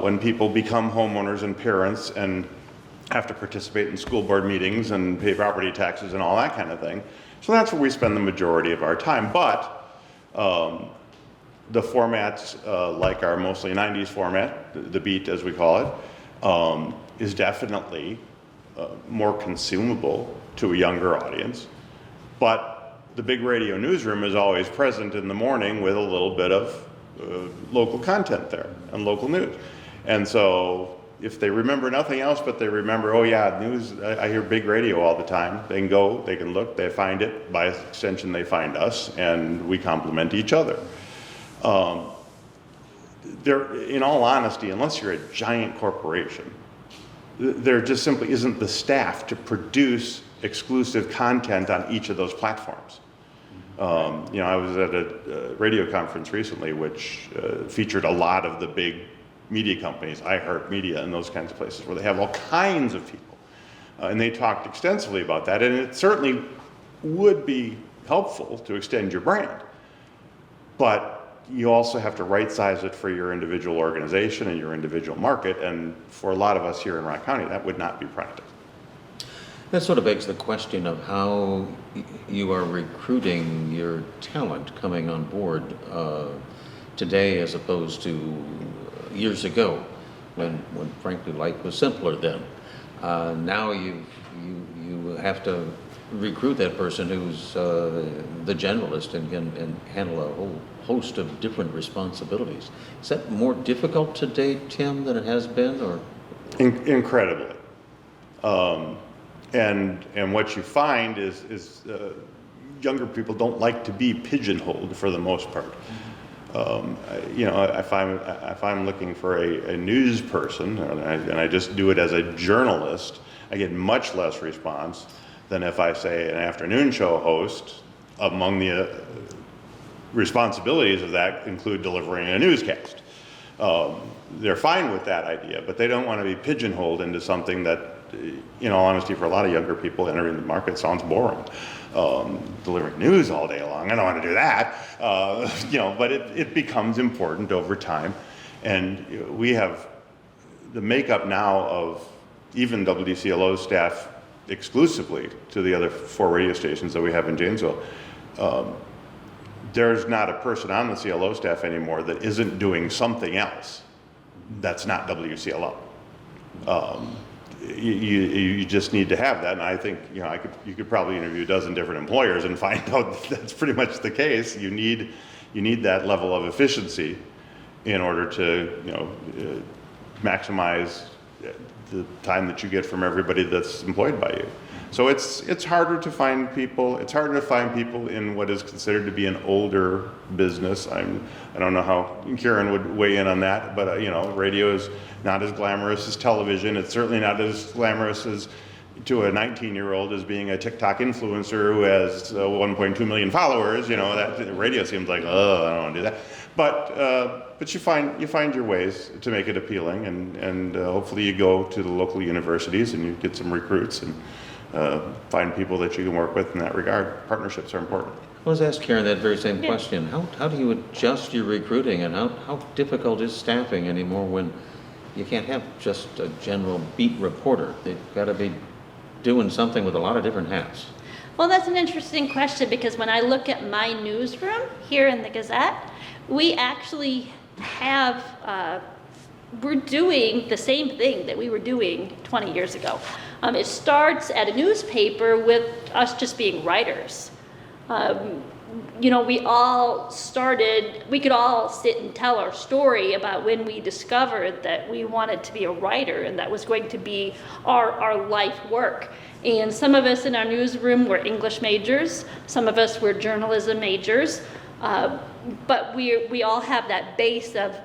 when people become homeowners and parents and have to participate in school board meetings and pay property taxes and all that kind of thing. So that's where we spend the majority of our time. But the formats, like our mostly 90s format, the beat as we call it, is definitely more consumable to a younger audience. But the big radio newsroom is always present in the morning with a little bit of local content there and local news. And so if they remember nothing else, but they remember, oh yeah, news, I hear big radio all the time. They can go, they can look, they find it. By extension, they find us, and we complement each other. In all honesty, unless you're a giant corporation, there just simply isn't the staff to produce exclusive content on each of those platforms. You know, I was at a radio conference recently which featured a lot of the big media companies, iHeartMedia and those kinds of places, where they have all kinds of people. And they talked extensively about that, and it certainly would be helpful to extend your brand. But you also have to right-size it for your individual organization and your individual market, and for a lot of us here in Rock County, that would not be practical. That sort of begs the question of how you are recruiting your talent coming on board today as opposed to years ago, when frankly life was simpler then. Now you have to recruit that person who's the generalist and can handle a whole host of different responsibilities. Is that more difficult today, Tim, than it has been, or? Incredibly. And what you find is younger people don't like to be pigeonholed for the most part. You know, if I'm looking for a news person and I just do it as a journalist, I get much less response than if I say an afternoon show host. Among the responsibilities of that include delivering a newscast. They're fine with that idea, but they don't want to be pigeonholed into something that in all honesty, for a lot of younger people, entering the market sounds boring. Delivering news all day long, I don't want to do that. But it becomes important over time. And we have the makeup now of even WCLO's staff exclusively to the other 4 radio stations that we have in Janesville. There's not a person on the CLO staff anymore that isn't doing something else that's not WCLO. You just need to have that, and I think you could probably interview a dozen different employers and find out that's pretty much the case. You need that level of efficiency in order to maximize the time that you get from everybody that's employed by you. So it's harder to find people. It's harder to find people in what is considered to be an older business. I don't know how Karen would weigh in on that, but radio is not as glamorous as television. It's certainly not as glamorous as to a 19-year-old as being a TikTok influencer who has 1.2 million followers. That radio seems like, oh, I don't want to do that. But you find your ways to make it appealing, and hopefully you go to the local universities and you get some recruits and find people that you can work with in that regard. Partnerships are important. I was asked Karen that very same question. How do you adjust your recruiting, and how difficult is staffing anymore when you can't have just a general beat reporter? They've got to be doing something with a lot of different hats. Well, that's an interesting question, because when I look at my newsroom here in the Gazette, we actually have, we're doing the same thing that we were doing 20 years ago. It starts at a newspaper with us just being writers. We all started, we could all sit and tell our story about when we discovered that we wanted to be a writer and that was going to be our life work. And some of us in our newsroom were English majors, some of us were journalism majors, but we all have that base of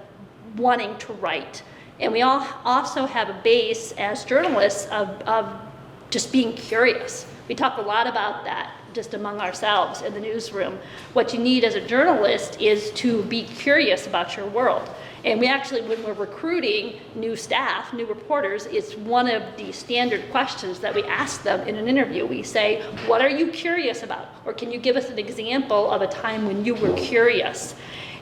wanting to write. And we all also have a base as journalists of just being curious. We talk a lot about that just among ourselves in the newsroom. What you need as a journalist is to be curious about your world. And we actually, when we're recruiting new staff, new reporters, it's one of the standard questions that we ask them in an interview. We say, what are you curious about? Or can you give us an example of a time when you were curious?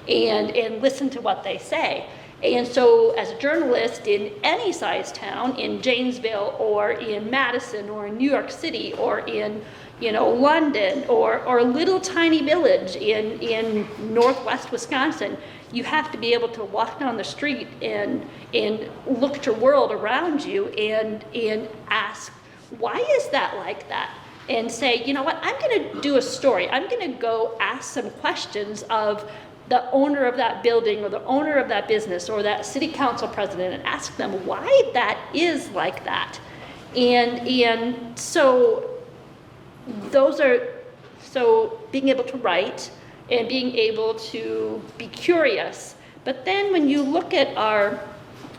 And listen to what they say. And so as a journalist in any size town, in Janesville or in Madison or in New York City or in London or a little tiny village in northwest Wisconsin, you have to be able to walk down the street and look at your world around you and ask, why is that like that? And say, you know what, I'm going to do a story. I'm going to go ask some questions of the owner of that building or the owner of that business or that city council president and ask them why that is like that. And so being able to write and being able to be curious. But then when you look at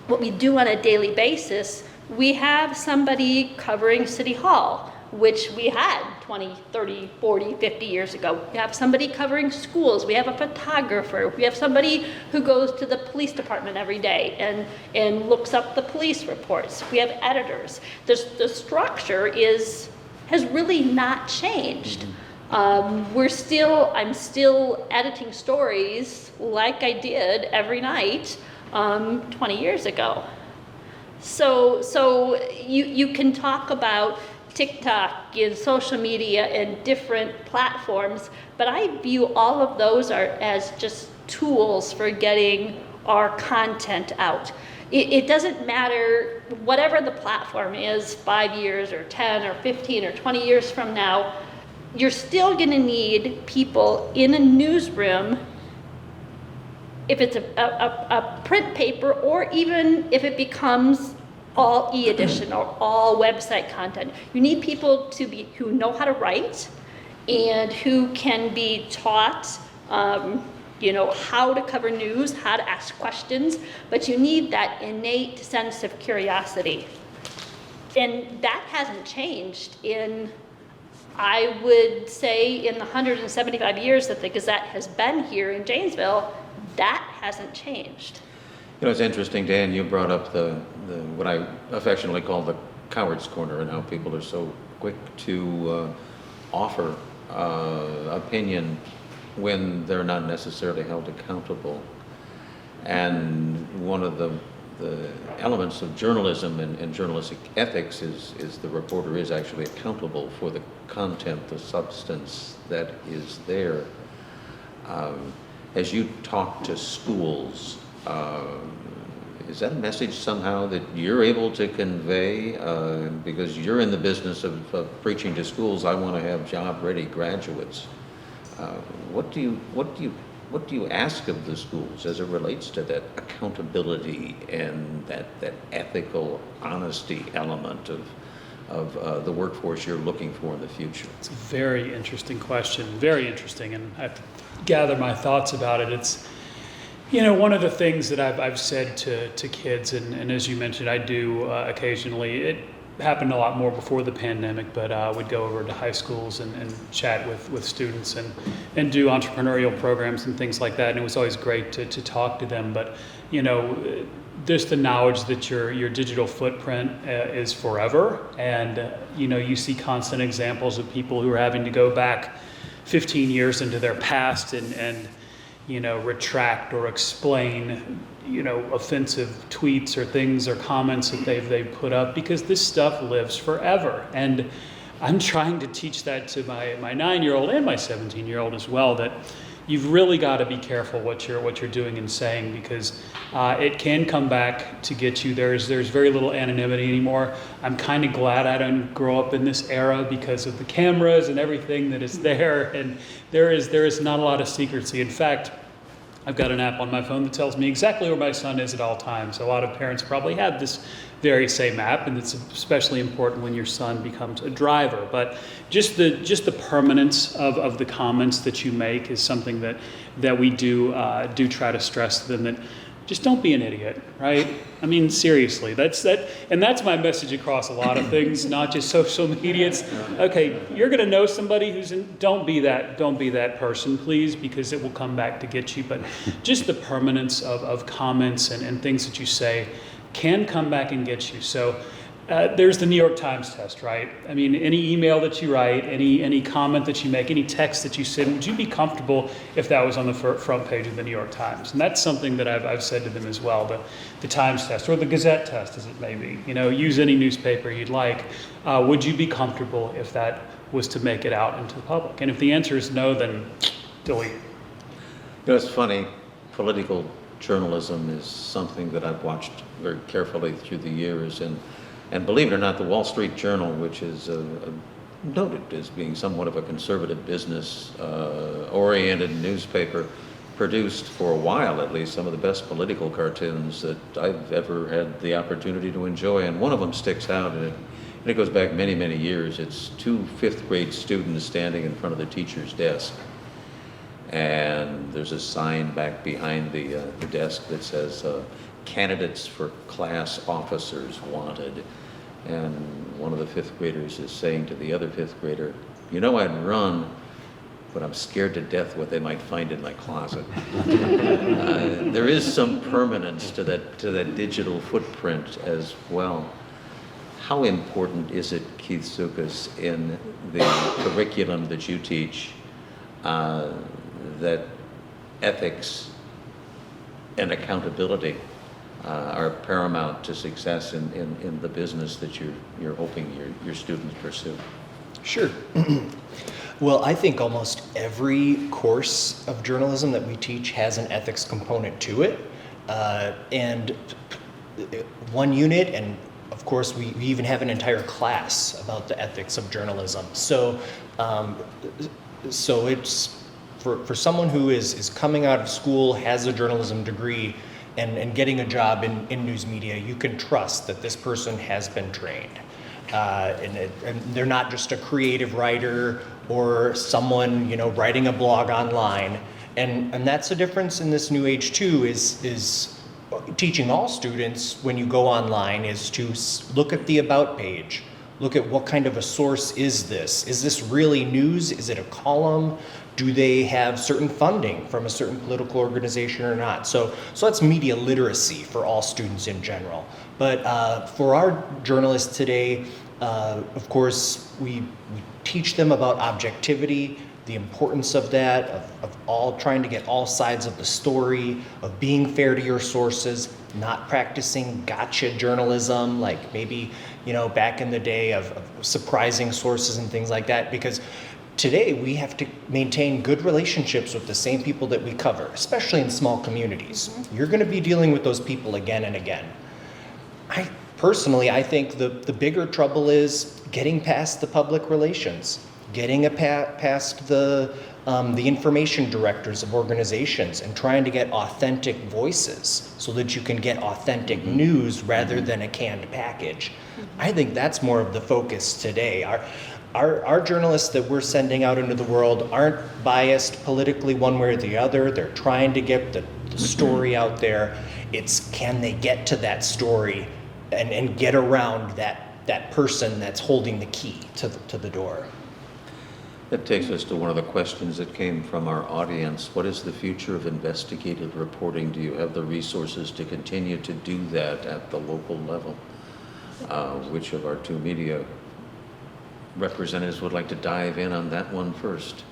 what we do on a daily basis, we have somebody covering City Hall, which we had 20, 30, 40, 50 years ago. We have somebody covering schools. We have a photographer. We have somebody who goes to the police department every day and looks up the police reports. We have editors. The structure has really not changed. I'm still editing stories like I did every night 20 years ago. So you can talk about TikTok and social media and different platforms, but I view all of those as just tools for getting our content out. It doesn't matter, whatever the platform is, 5 years or 10 or 15 or 20 years from now, you're still going to need people in a newsroom, if it's a print paper, or even if it becomes all e-edition or all website content. You need people who know how to write and who can be taught how to cover news, how to ask questions, but you need that innate sense of curiosity. And that hasn't changed I would say, in the 175 years that the Gazette has been here in Janesville, that hasn't changed. It's interesting, Dan, you brought up the what I affectionately call the coward's corner and how people are so quick to offer opinion when they're not necessarily held accountable. And one of the elements of journalism and journalistic ethics is the reporter is actually accountable for the content, the substance that is there. As you talk to schools, is that a message somehow that you're able to convey? Because you're in the business of preaching to schools, I want to have job-ready graduates. What do you ask of the schools as it relates to that accountability and that ethical honesty element of the workforce you're looking for in the future? It's a very interesting question, very interesting, and I have to gather my thoughts about it. It's, one of the things that I've said to kids, and as you mentioned, I do occasionally. It happened a lot more before the pandemic, but I would go over to high schools and chat with students and do entrepreneurial programs and things like that. And it was always great to talk to them. But, just the knowledge that your digital footprint is forever. And, you see constant examples of people who are having to go back 15 years into their past and retract or explain, offensive tweets or things or comments that they've put up, because this stuff lives forever. And I'm trying to teach that to my 9-year-old and my 17-year-old as well, that you've really got to be careful what you're doing and saying, because it can come back to get you. There's very little anonymity anymore. I'm kind of glad I didn't grow up in this era because of the cameras and everything that is there, and there is not a lot of secrecy. In fact, I've got an app on my phone that tells me exactly where my son is at all times. A lot of parents probably have this very same app, and it's especially important when your son becomes a driver. But just the permanence of the comments that you make is something that we do try to stress to them, that just don't be an idiot, right? I mean, seriously, that's my message across a lot of things, not just social media. It's, okay, you're going to know somebody don't be that person, please, because it will come back to get you. But just the permanence of comments and things that you say can come back and get you. So there's the New York Times test, right? I mean, any email that you write, any comment that you make, any text that you send, would you be comfortable if that was on the front page of the New York Times? And that's something that I've said to them as well, the Times test, or the Gazette test, as it may be. Use any newspaper you'd like. Would you be comfortable if that was to make it out into the public? And if the answer is no, then delete. It's funny, political journalism is something that I've watched very carefully through the years, and believe it or not, the Wall Street Journal, which is noted as being somewhat of a conservative business oriented newspaper, produced for a while at least some of the best political cartoons that I've ever had the opportunity to enjoy. And one of them sticks out, and it goes back many, many years. It's 2 fifth-grade students standing in front of the teacher's desk. And there's a sign back behind the desk that says, candidates for class officers wanted. And one of the fifth graders is saying to the other fifth grader, I'd run, but I'm scared to death what they might find in my closet. There is some permanence to that digital footprint as well. How important is it, Keith Sukas, in the curriculum that you teach, that ethics and accountability are paramount to success in the business that you're hoping your students pursue? Sure. Well, I think almost every course of journalism that we teach has an ethics component to it. And one unit, and of course we even have an entire class about the ethics of journalism. So it's for someone who is coming out of school, has a journalism degree, and getting a job in news media, you can trust that this person has been trained. And they're not just a creative writer or someone, writing a blog online. And that's the difference in this new age too, is teaching all students when you go online is to look at the about page. Look at what kind of a source is this? Is this really news? Is it a column? Do they have certain funding from a certain political organization or not? So that's media literacy for all students in general. But for our journalists today, of course, we teach them about objectivity, the importance of that, of all trying to get all sides of the story, of being fair to your sources, not practicing gotcha journalism, like maybe, back in the day of surprising sources and things like that, because today we have to maintain good relationships with the same people that we cover, especially in small communities. You're going to be dealing with those people again and again. I think the bigger trouble is getting past the public relations, getting past the information directors of organizations and trying to get authentic voices so that you can get authentic news rather than a canned package. I think that's more of the focus today. Our journalists that we're sending out into the world aren't biased politically one way or the other. They're trying to get the story out there. It's can they get to that story and get around that person that's holding the key to the door. That takes us to one of the questions that came from our audience. What is the future of investigative reporting? Do you have the resources to continue to do that at the local level? Which of our two media representatives would like to dive in on that one first?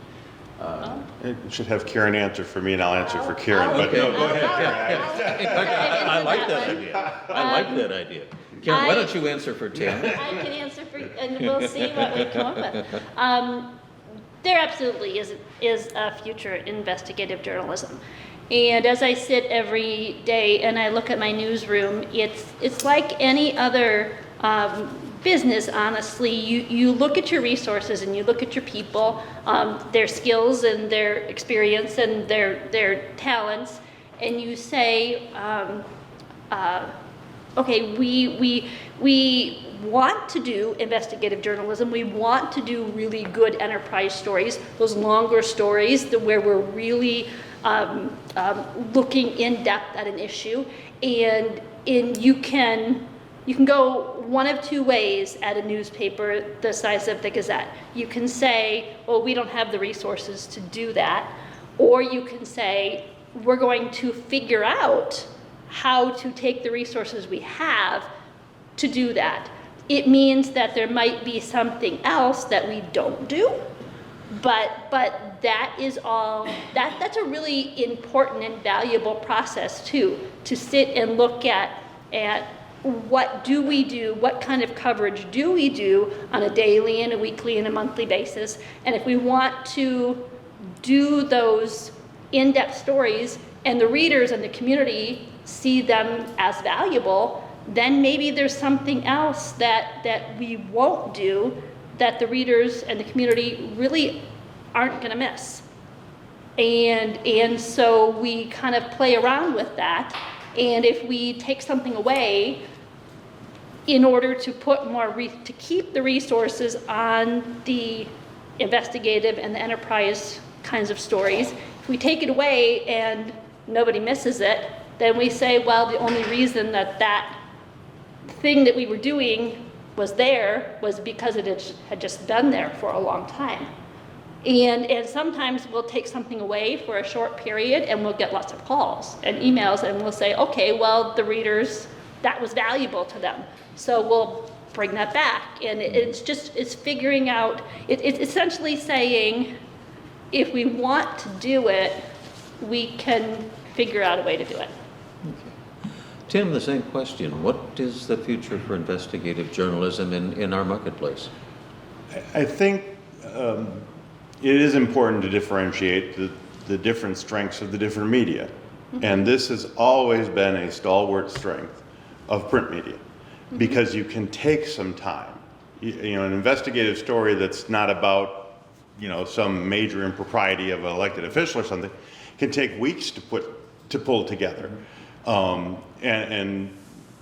I should have Karen answer for me, and I'll answer for Karen. But no, go ahead. I like that idea. Karen, why don't you answer for Tim? I can answer for, and we'll see what we come up with. There absolutely is a future investigative journalism. And as I sit every day and I look at my newsroom, it's like any other business, honestly. You look at your resources and you look at your people, their skills and their experience and their talents, and you say, okay, we want to do investigative journalism. We want to do really good enterprise stories, those longer stories where we're really looking in depth at an issue. And you can go one of two ways at a newspaper the size of the Gazette. You can say, well, we don't have the resources to do that. Or you can say, we're going to figure out how to take the resources we have to do that. It means that there might be something else that we don't do, but that is all, that's a really important and valuable process too, to sit and look at what do we do, what kind of coverage do we do on a daily and a weekly and a monthly basis, and if we want to do those in-depth stories and the readers and the community see them as valuable, then maybe there's something else that we won't do that the readers and the community really aren't going to miss. And so we kind of play around with that. And if we take something away in order to put more, to keep the resources on the investigative and the enterprise kinds of stories, if we take it away and nobody misses it, then we say, well, the only reason that thing that we were doing was there was because it had just been there for a long time. And sometimes we'll take something away for a short period and we'll get lots of calls and emails and we'll say, okay, well, the readers, that was valuable to them. So we'll bring that back. And it's figuring out, it's essentially saying, if we want to do it, we can figure out a way to do it. Okay. Tim, the same question. What is the future for investigative journalism in our marketplace? I think it is important to differentiate the different strengths of the different media. Mm-hmm. And this has always been a stalwart strength of print media, mm-hmm. because you can take some time. You know, an investigative story that's not about, some major impropriety of an elected official or something can take weeks to pull together. And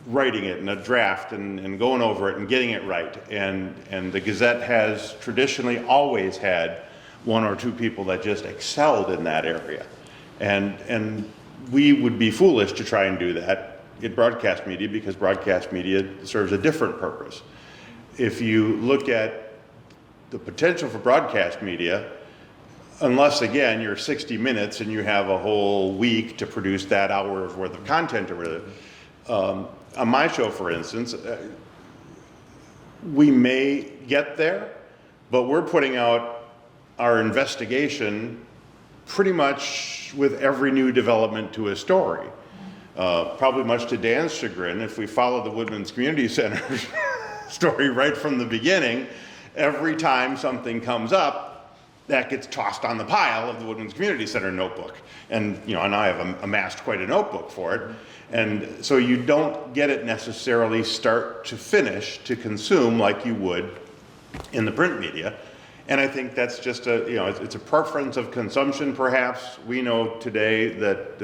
writing it in a draft and going over it and getting it right. And the Gazette has traditionally always had one or two people that just excelled in that area. And we would be foolish to try and do that in broadcast media, because broadcast media serves a different purpose. If you look at the potential for broadcast media, unless again you're 60 minutes and you have a whole week to produce that hour's worth of content or whatever. On my show, for instance, we may get there, but we're putting out our investigation pretty much with every new development to a story. Probably much to Dan's chagrin, if we follow the Woodman's Community Center story right from the beginning, every time something comes up, that gets tossed on the pile of the Woodman's Community Center notebook. And and I have amassed quite a notebook for it. And so you don't get it necessarily start to finish to consume like you would in the print media. And I think that's just it's a preference of consumption perhaps. We know today that,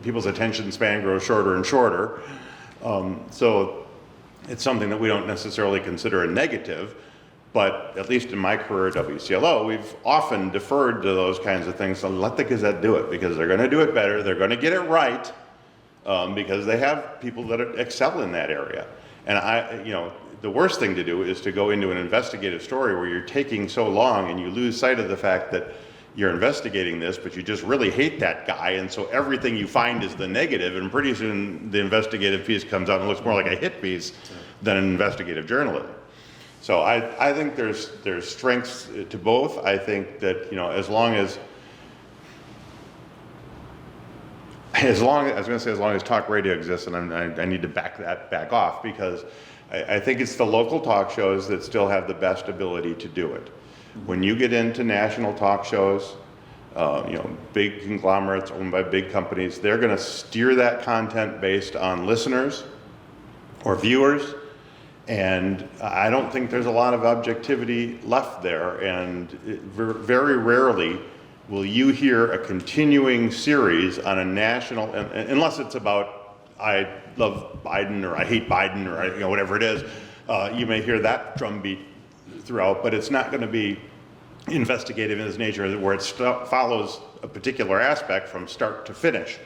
people's attention span grows shorter and shorter. So it's something that we don't necessarily consider a negative, but at least in my career at WCLO, we've often deferred to those kinds of things. So let the Gazette do it because they're going to do it better. They're going to get it right because they have people that excel in that area. And the worst thing to do is to go into an investigative story where you're taking so long and you lose sight of the fact that you're investigating this, but you just really hate that guy, and so everything you find is the negative, and pretty soon the investigative piece comes out and looks more like a hit piece than an investigative journalism. So I think there's strengths to both. I think that as long as as long as talk radio exists, and I need to back off because I think it's the local talk shows that still have the best ability to do it. When you get into national talk shows, big conglomerates owned by big companies, they're going to steer that content based on listeners or viewers, and I don't think there's a lot of objectivity left there, and very rarely will you hear a continuing series on a national, unless it's about I love Biden or I hate Biden or whatever it is, you may hear that drumbeat throughout, but it's not going to be investigative in its nature where it follows a particular aspect from start to finish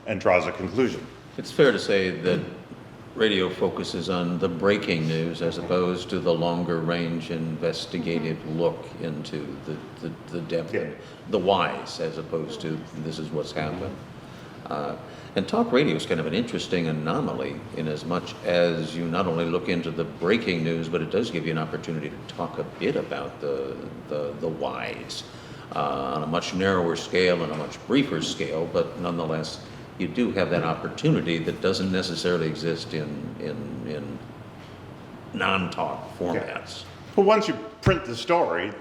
and draws a conclusion. It's fair to say that radio focuses on the breaking news as opposed to the longer range investigative look into the depth, Yeah. and the whys, as opposed to this is what's happened. And talk radio is kind of an interesting anomaly in as much as you not only look into the breaking news, but it does give you an opportunity to talk a bit about the whys on a much narrower scale and a much briefer scale, but nonetheless, you do have that opportunity that doesn't necessarily exist in non-talk formats. Well, once you print the story,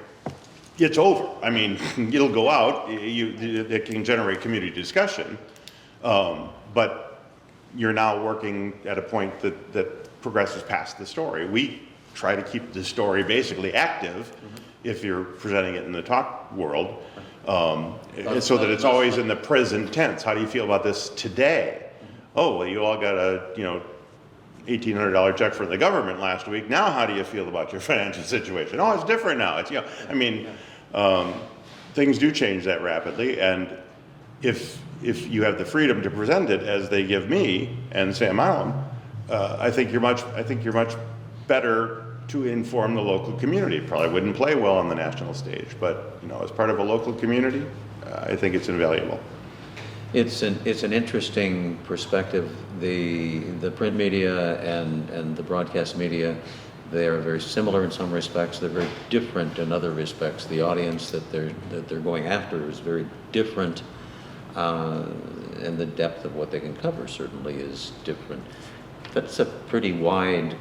it's over. I mean, it'll go out, it can generate community discussion, but you're now working at a point that progresses past the story. We try to keep the story basically active if you're presenting it in the talk world, so that it's always in the present tense. How do you feel about this today? Oh, well, you all got a $1,800 check from the government last week. Now, how do you feel about your financial situation? Oh, it's different now. It's things do change that rapidly, and if you have the freedom to present it as they give me and Sam Allen, I think you're much better to inform the local community. Probably wouldn't play well on the national stage, but as part of a local community, I think it's invaluable. It's an interesting perspective. The print media and the broadcast media, they are very similar in some respects. They're very different in other respects. The audience that they're going after is very different, and the depth of what they can cover certainly is different. That's a pretty wide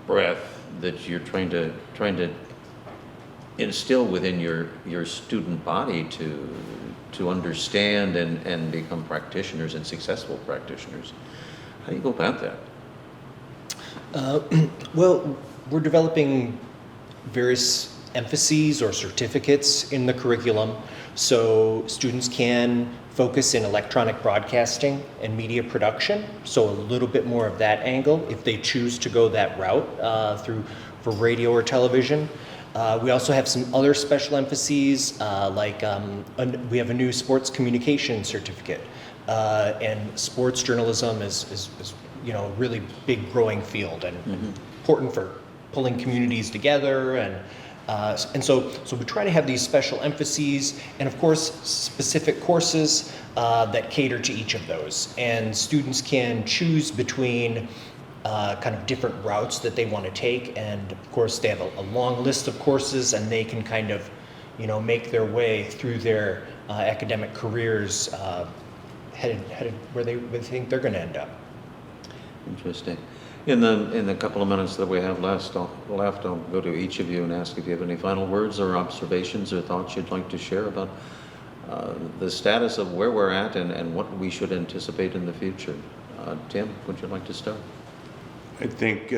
breadth that you're trying to instill within your student body to understand and become practitioners and successful practitioners. How do you go about that? Well, we're developing various emphases or certificates in the curriculum so students can focus in electronic broadcasting and media production, so a little bit more of that angle if they choose to go that route for radio or television. We also have some other special emphases, we have a new sports communication certificate, and sports journalism is a really big growing field and important for pulling communities together and So we try to have these special emphases and, of course, specific courses that cater to each of those. And students can choose between kind of different routes that they want to take. And, of course, they have a long list of courses, and they can kind of, make their way through their academic careers headed where they think they're going to end up. Interesting. In the couple of minutes that we have left, I'll go to each of you and ask if you have any final words or observations or thoughts you'd like to share about the status of where we're at and what we should anticipate in the future. Tim, would you like to start? I think,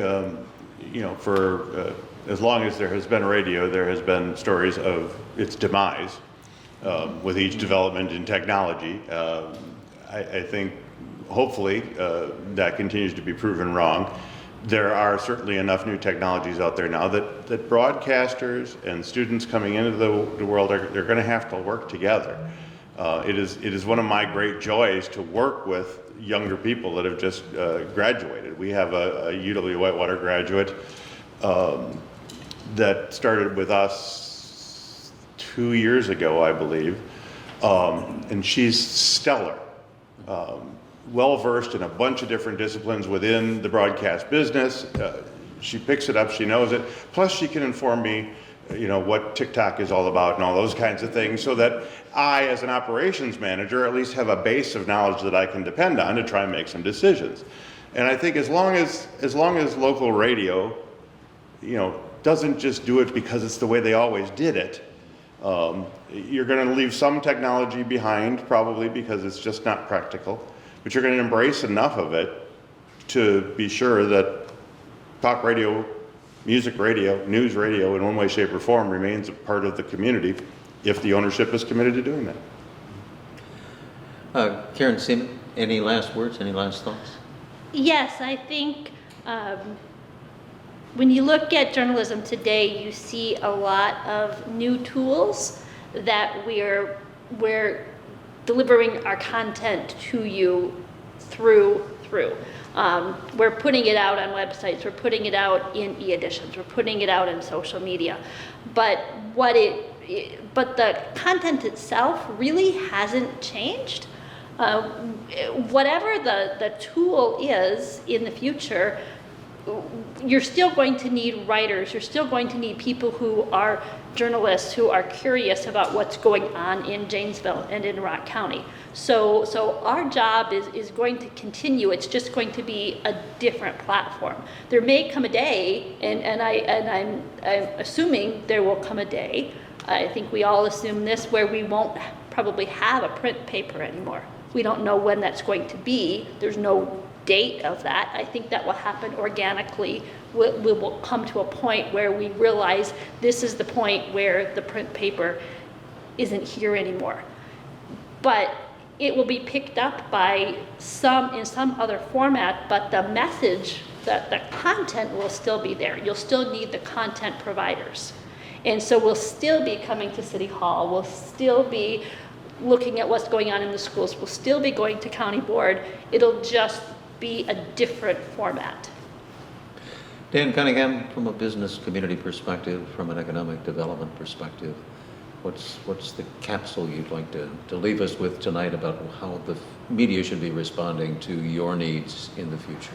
for as long as there has been radio, there has been stories of its demise with each development in technology. I think hopefully that continues to be proven wrong. There are certainly enough new technologies out there now that broadcasters and students coming into the world, they're going to have to work together. It is one of my great joys to work with younger people that have just graduated. We have a UW-Whitewater graduate that started with us 2 years ago, I believe, and she's stellar. Well-versed in a bunch of different disciplines within the broadcast business. She picks it up, she knows it. Plus she can inform me, what TikTok is all about and all those kinds of things, so that I, as an operations manager, at least have a base of knowledge that I can depend on to try and make some decisions. And I think as long as local radio, doesn't just do it because it's the way they always did it, you're going to leave some technology behind, probably because it's just not practical. But you're going to embrace enough of it to be sure that talk radio, music radio, news radio in one way, shape, or form remains a part of the community if the ownership is committed to doing that. Karen Seaman, any last words, any last thoughts? Yes, I think when you look at journalism today, you see a lot of new tools that we're delivering our content to you through. We're putting it out on websites, we're putting it out in e-editions, we're putting it out in social media. But the content itself really hasn't changed. Whatever the tool is in the future, you're still going to need writers, you're still going to need people who are journalists, who are curious about what's going on in Janesville and in Rock County. So our job is going to continue. It's just going to be a different platform. There may come a day, and I'm assuming there will come a day, I think we all assume this, where we won't probably have a print paper anymore. We don't know when that's going to be. There's no date of that. I think that will happen organically. We will come to a point where we realize this is the point where the print paper isn't here anymore. But it will be picked up by in some other format, but the message, the content will still be there. You'll still need the content providers. And so we'll still be coming to City Hall. We'll still be looking at what's going on in the schools. We'll still be going to County Board. It'll just be a different format. Dan Cunningham, from a business community perspective, from an economic development perspective, what's the capsule you'd like to leave us with tonight about how the media should be responding to your needs in the future?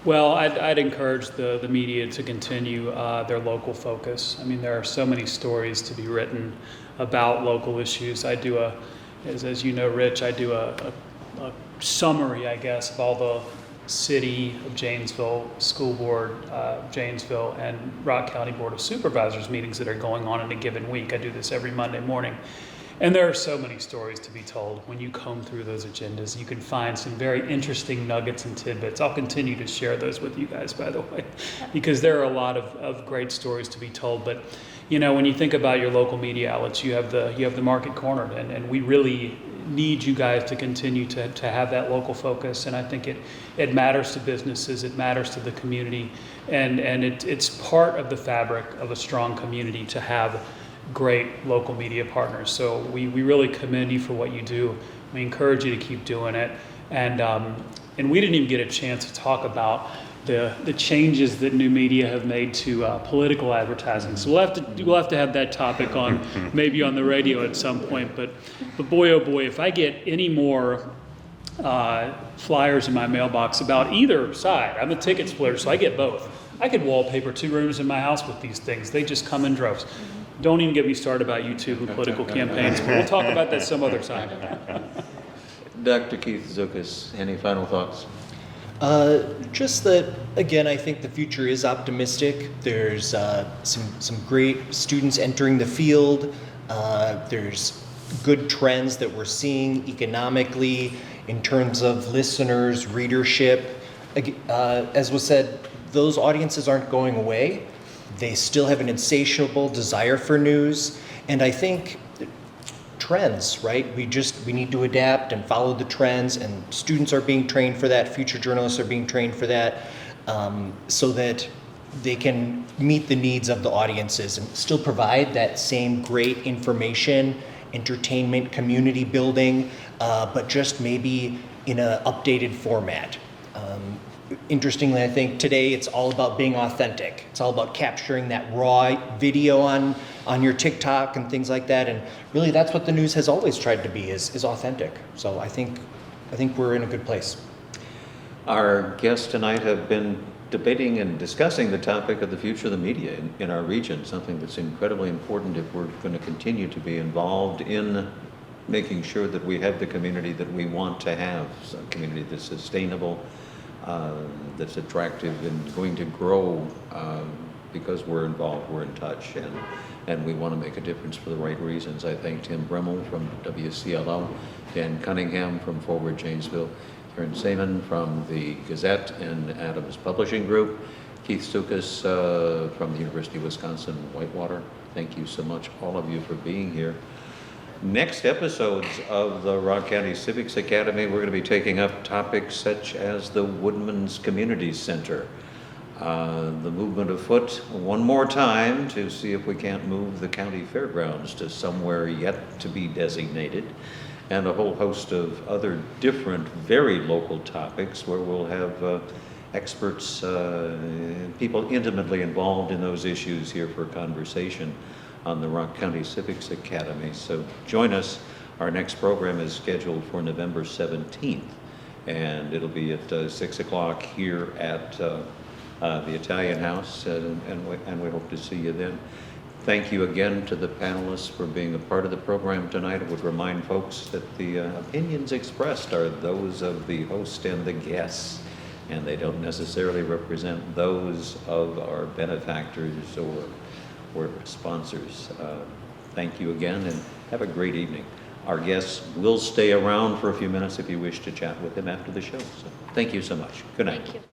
Well, I'd encourage the media to continue their local focus. I mean, there are so many stories to be written about local issues. I do as you know, Rich, I do a summary, I guess, of all the City of Janesville, School Board, Janesville, and Rock County Board of Supervisors meetings that are going on in a given week. I do this every Monday morning. And there are so many stories to be told. When you comb through those agendas, you can find some very interesting nuggets and tidbits. I'll continue to share those with you guys, by the way, because there are a lot of great stories to be told. But when you think about your local media outlets, you have the market cornered, and we really need you guys to continue to have that local focus. And I think it matters to businesses, it matters to the community, and it's part of the fabric of a strong community to have great local media partners. So we really commend you for what you do. We encourage you to keep doing it. And And we didn't even get a chance to talk about the changes that new media have made to political advertising. So we'll have to have that topic on maybe on the radio at some point. But boy, oh boy, if I get any more flyers in my mailbox about either side, I'm a ticket splitter, so I get both. I could wallpaper 2 rooms in my house with these things. They just come in droves. Don't even get me started about YouTube and political campaigns, but we'll talk about that some other time. Dr. Keith Zukas, any final thoughts? Just that, again, I think the future is optimistic. There's some great students entering the field. There's good trends that we're seeing economically in terms of listeners, readership. As was said, those audiences aren't going away. They still have an insatiable desire for news. And I think trends, right? We need to adapt and follow the trends, and students are being trained for that, future journalists are being trained for that, so that they can meet the needs of the audiences and still provide that same great information, entertainment, community building, but just maybe in an updated format. Interestingly, I think today it's all about being authentic. It's all about capturing that raw video on your TikTok and things like that. And really, that's what the news has always tried to be, is authentic. So I think we're in a good place. Our guests tonight have been debating and discussing the topic of the future of the media in our region, something that's incredibly important if we're going to continue to be involved in making sure that we have the community that we want to have, a community that's sustainable, that's attractive and going to grow because we're involved, we're in touch, and we want to make a difference for the right reasons. I thank Tim Bremmel from WCLO, Dan Cunningham from Forward Janesville, Karen Seaman from the Gazette and Adams Publishing Group, Keith Stukas from the University of Wisconsin-Whitewater. Thank you so much, all of you, for being here. Next episodes of the Rock County Civics Academy, we're going to be taking up topics such as the Woodman's Community Center, the movement afoot one more time to see if we can't move the county fairgrounds to somewhere yet to be designated, and a whole host of other different, very local topics where we'll have experts, people intimately involved in those issues here for conversation on the Rock County Civics Academy. So join us. Our next program is scheduled for November 17th, and it'll be at 6 o'clock here at the Italian House, and we hope to see you then. Thank you again to the panelists for being a part of the program tonight. I would remind folks that the opinions expressed are those of the host and the guests, and they don't necessarily represent those of our benefactors or sponsors. Thank you again, and have a great evening. Our guests will stay around for a few minutes if you wish to chat with them after the show. So thank you so much. Good night. Thank you.